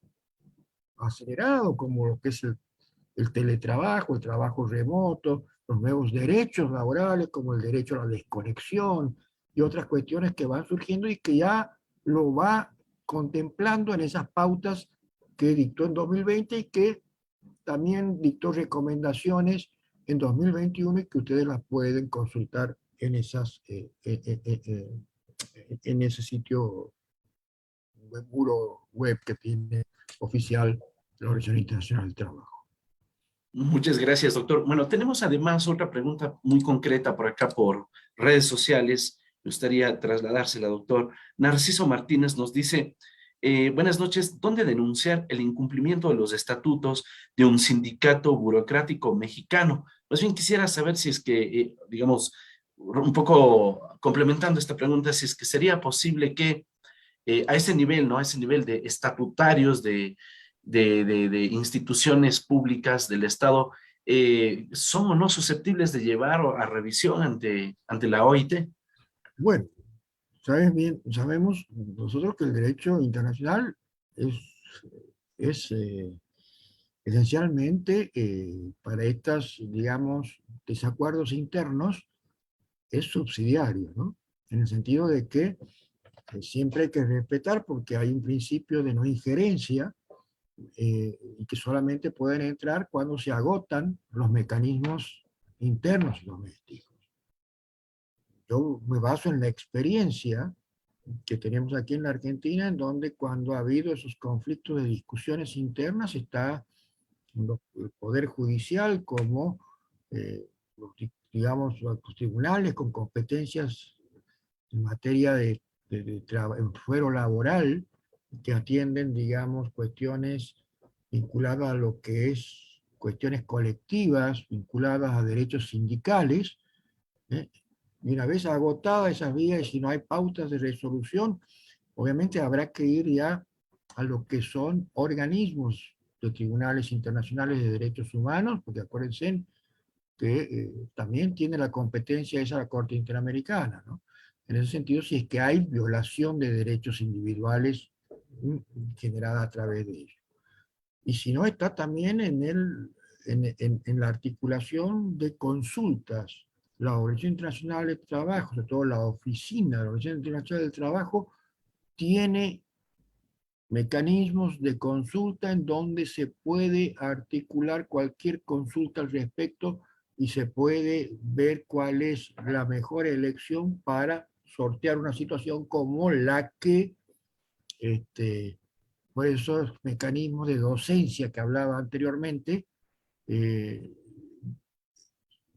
acelerado, como lo que es el teletrabajo, el trabajo remoto, los nuevos derechos laborales como el derecho a la desconexión y otras cuestiones que van surgiendo y que ya lo va contemplando en esas pautas que dictó en 2020 y que también dictó recomendaciones en 2021 y que ustedes las pueden consultar en, en ese sitio muro web que tiene oficial la Organización Internacional del Trabajo. Muchas gracias, doctor. Bueno, tenemos además otra pregunta muy concreta por acá por redes sociales. Me gustaría trasladársela, doctor. Narciso Martínez nos dice, buenas noches, ¿dónde denunciar el incumplimiento de los estatutos de un sindicato burocrático mexicano? Más bien quisiera saber si es que, digamos, un poco complementando esta pregunta, si es que sería posible que a ese nivel, ¿no? A ese nivel de estatutarios, de instituciones públicas del Estado, ¿son o no susceptibles de llevar a revisión ante la OIT? Bueno, sabemos nosotros que el derecho internacional es esencialmente para estos, digamos, desacuerdos internos, es subsidiario, ¿no? En el sentido de que siempre hay que respetar porque hay un principio de no injerencia y que solamente pueden entrar cuando se agotan los mecanismos internos y domésticos. Yo me baso en la experiencia que tenemos aquí en la Argentina, en donde cuando ha habido esos conflictos de discusiones internas está el Poder Judicial como, digamos, los tribunales con competencias en materia en fuero laboral que atienden, digamos, cuestiones vinculadas a lo que es cuestiones colectivas, vinculadas a derechos sindicales, ¿eh? Y una vez agotadas esas vías y si no hay pautas de resolución, obviamente habrá que ir ya a lo que son organismos de tribunales internacionales de derechos humanos, porque acuérdense que también tiene la competencia esa la Corte Interamericana, ¿no? En ese sentido, si es que hay violación de derechos individuales generada a través de ello. Y si no, está también en la articulación de consultas. La Organización Internacional del Trabajo, sobre todo la oficina de la Organización Internacional del Trabajo, tiene mecanismos de consulta en donde se puede articular cualquier consulta al respecto y se puede ver cuál es la mejor elección para sortear una situación como la que, por esos mecanismos de docencia que hablaba anteriormente, eh,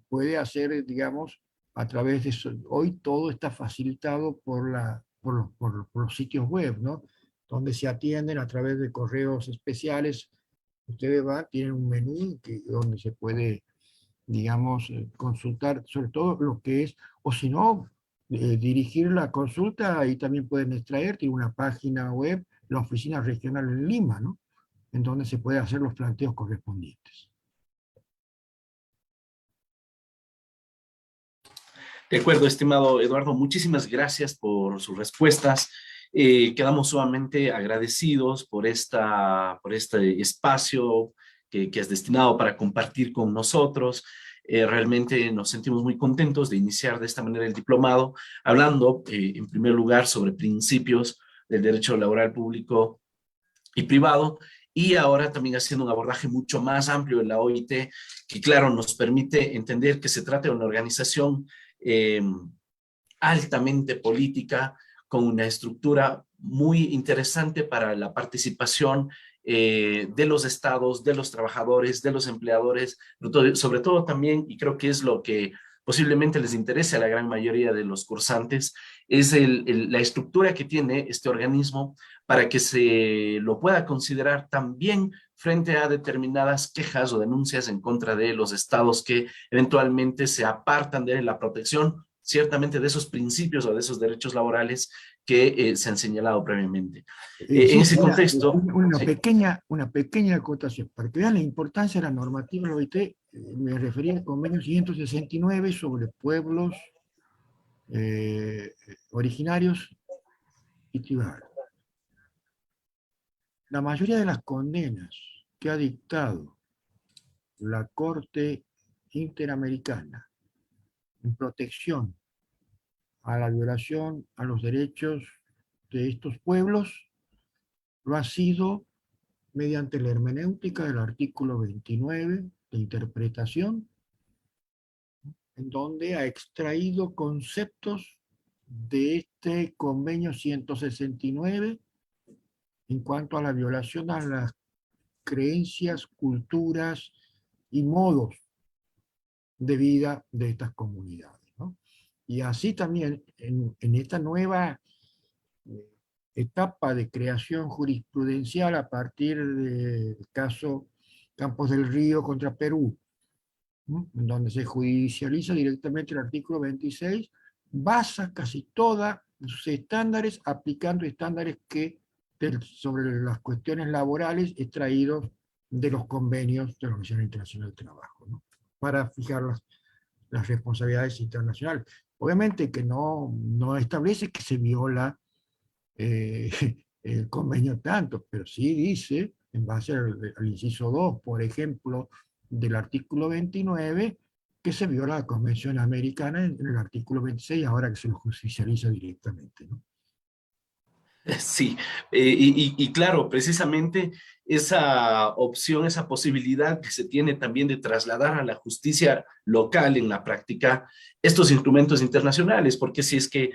puede hacer, digamos, a través de eso. Hoy todo está facilitado por los sitios web, ¿no? Donde se atienden a través de correos especiales. Ustedes van, tienen un menú donde se puede, digamos, consultar sobre todo lo que es, o si no, dirigir la consulta, ahí también pueden extraer, tiene una página web, la oficina regional en Lima, ¿no? En donde se puede hacer los planteos correspondientes. De acuerdo, estimado Eduardo, muchísimas gracias por sus respuestas. Quedamos sumamente agradecidos por este espacio que has destinado para compartir con nosotros. Realmente nos sentimos muy contentos de iniciar de esta manera el diplomado, hablando en primer lugar sobre principios del derecho laboral público y privado, y ahora también haciendo un abordaje mucho más amplio de la OIT, que claro, nos permite entender que se trata de una organización eh, altamente política, con una estructura muy interesante para la participación de los estados, de los trabajadores, de los empleadores, sobre todo también, y creo que es lo que posiblemente les interese a la gran mayoría de los cursantes, es la estructura que tiene este organismo para que se lo pueda considerar también frente a determinadas quejas o denuncias en contra de los estados que eventualmente se apartan de la protección, ciertamente de esos principios o de esos derechos laborales que se han señalado previamente. En Sí, ese contexto, ¿sí? una pequeña acotación. Para que vean la importancia de la normativa de la OIT, me refería al convenio 169 sobre pueblos originarios y tribales. La mayoría de las condenas que ha dictado la Corte Interamericana en protección a la violación a los derechos de estos pueblos lo ha sido mediante la hermenéutica del artículo 29 de interpretación, en donde ha extraído conceptos de este convenio 169 en cuanto a la violación a las creencias, culturas y modos de vida de estas comunidades, ¿no? Y así también en esta nueva etapa de creación jurisprudencial a partir del caso Campos del Río contra Perú, ¿no?, en donde se judicializa directamente el artículo 26, basa casi todos sus estándares aplicando estándares sobre las cuestiones laborales extraídos de los convenios de la Organización Internacional del Trabajo, ¿no?, para fijar las responsabilidades internacionales. Obviamente que no establece que se viola el convenio tanto, pero sí dice, en base al inciso 2, por ejemplo, del artículo 29, que se viola la Convención Americana en el artículo 26, ahora que se lo judicializa directamente, ¿no? Sí, y claro, precisamente esa opción, esa posibilidad que se tiene también de trasladar a la justicia local en la práctica estos instrumentos internacionales, porque si es que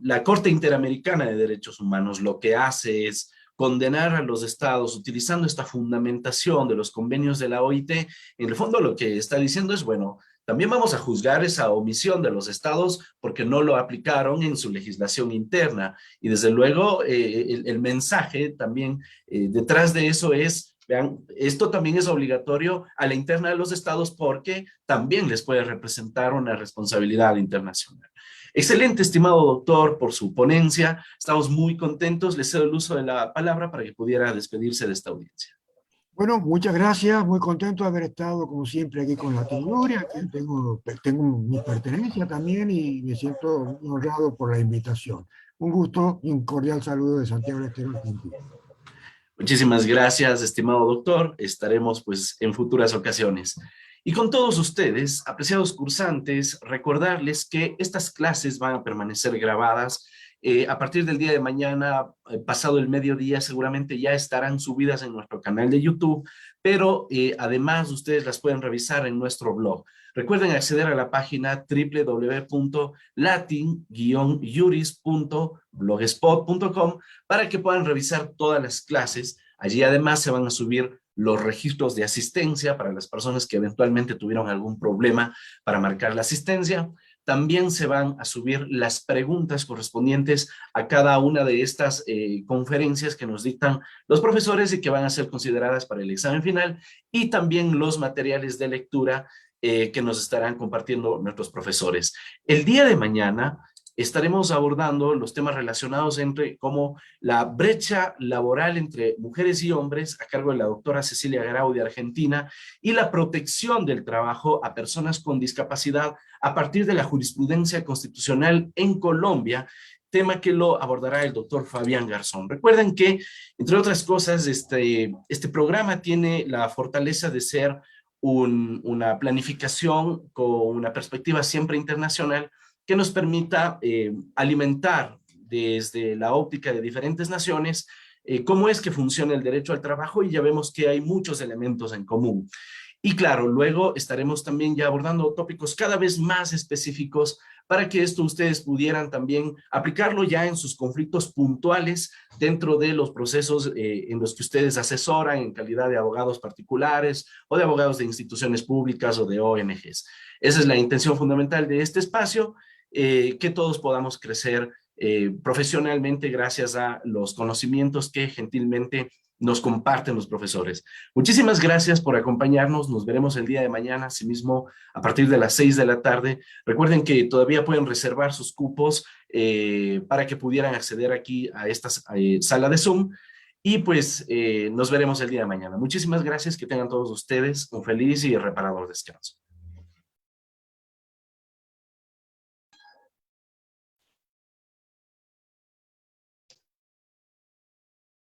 la Corte Interamericana de Derechos Humanos lo que hace es condenar a los estados utilizando esta fundamentación de los convenios de la OIT, en el fondo lo que está diciendo es, bueno, también vamos a juzgar esa omisión de los estados porque no lo aplicaron en su legislación interna. Y desde luego el mensaje también detrás de eso es, vean, esto también es obligatorio a la interna de los estados porque también les puede representar una responsabilidad internacional. Excelente, estimado doctor, por su ponencia. Estamos muy contentos. Le cedo el uso de la palabra para que pudiera despedirse de esta audiencia. Bueno, muchas gracias, muy contento de haber estado como siempre aquí con la Gloria, que tengo mi pertenencia también y me siento honrado por la invitación. Un gusto y un cordial saludo de Santiago del Estero, Argentina. Muchísimas gracias, estimado doctor. Estaremos pues en futuras ocasiones. Y con todos ustedes, apreciados cursantes, recordarles que estas clases van a permanecer grabadas. A partir del día de mañana, pasado el mediodía, seguramente ya estarán subidas en nuestro canal de YouTube, pero además ustedes las pueden revisar en nuestro blog. Recuerden acceder a la página www.latin-juris.blogspot.com para que puedan revisar todas las clases. Allí además se van a subir los registros de asistencia para las personas que eventualmente tuvieron algún problema para marcar la asistencia. También se van a subir las preguntas correspondientes a cada una de estas conferencias que nos dictan los profesores y que van a ser consideradas para el examen final, y también los materiales de lectura que nos estarán compartiendo nuestros profesores. El día de mañana estaremos abordando los temas relacionados como la brecha laboral entre mujeres y hombres a cargo de la doctora Cecilia Grau de Argentina y la protección del trabajo a personas con discapacidad a partir de la jurisprudencia constitucional en Colombia, tema que lo abordará el doctor Fabián Garzón. Recuerden que, entre otras cosas, este programa tiene la fortaleza de ser una planificación con una perspectiva siempre internacional que nos permita alimentar desde la óptica de diferentes naciones cómo es que funciona el derecho al trabajo, y ya vemos que hay muchos elementos en común. Y claro, luego estaremos también ya abordando tópicos cada vez más específicos para que esto ustedes pudieran también aplicarlo ya en sus conflictos puntuales dentro de los procesos en los que ustedes asesoran en calidad de abogados particulares o de abogados de instituciones públicas o de ONGs. Esa es la intención fundamental de este espacio, que todos podamos crecer profesionalmente gracias a los conocimientos que gentilmente nos comparten los profesores. Muchísimas gracias por acompañarnos. Nos veremos el día de mañana, asimismo, a partir de las 6 de la tarde. Recuerden que todavía pueden reservar sus cupos para que pudieran acceder aquí a esta sala de Zoom. Y pues nos veremos el día de mañana. Muchísimas gracias. Que tengan todos ustedes un feliz y reparador descanso.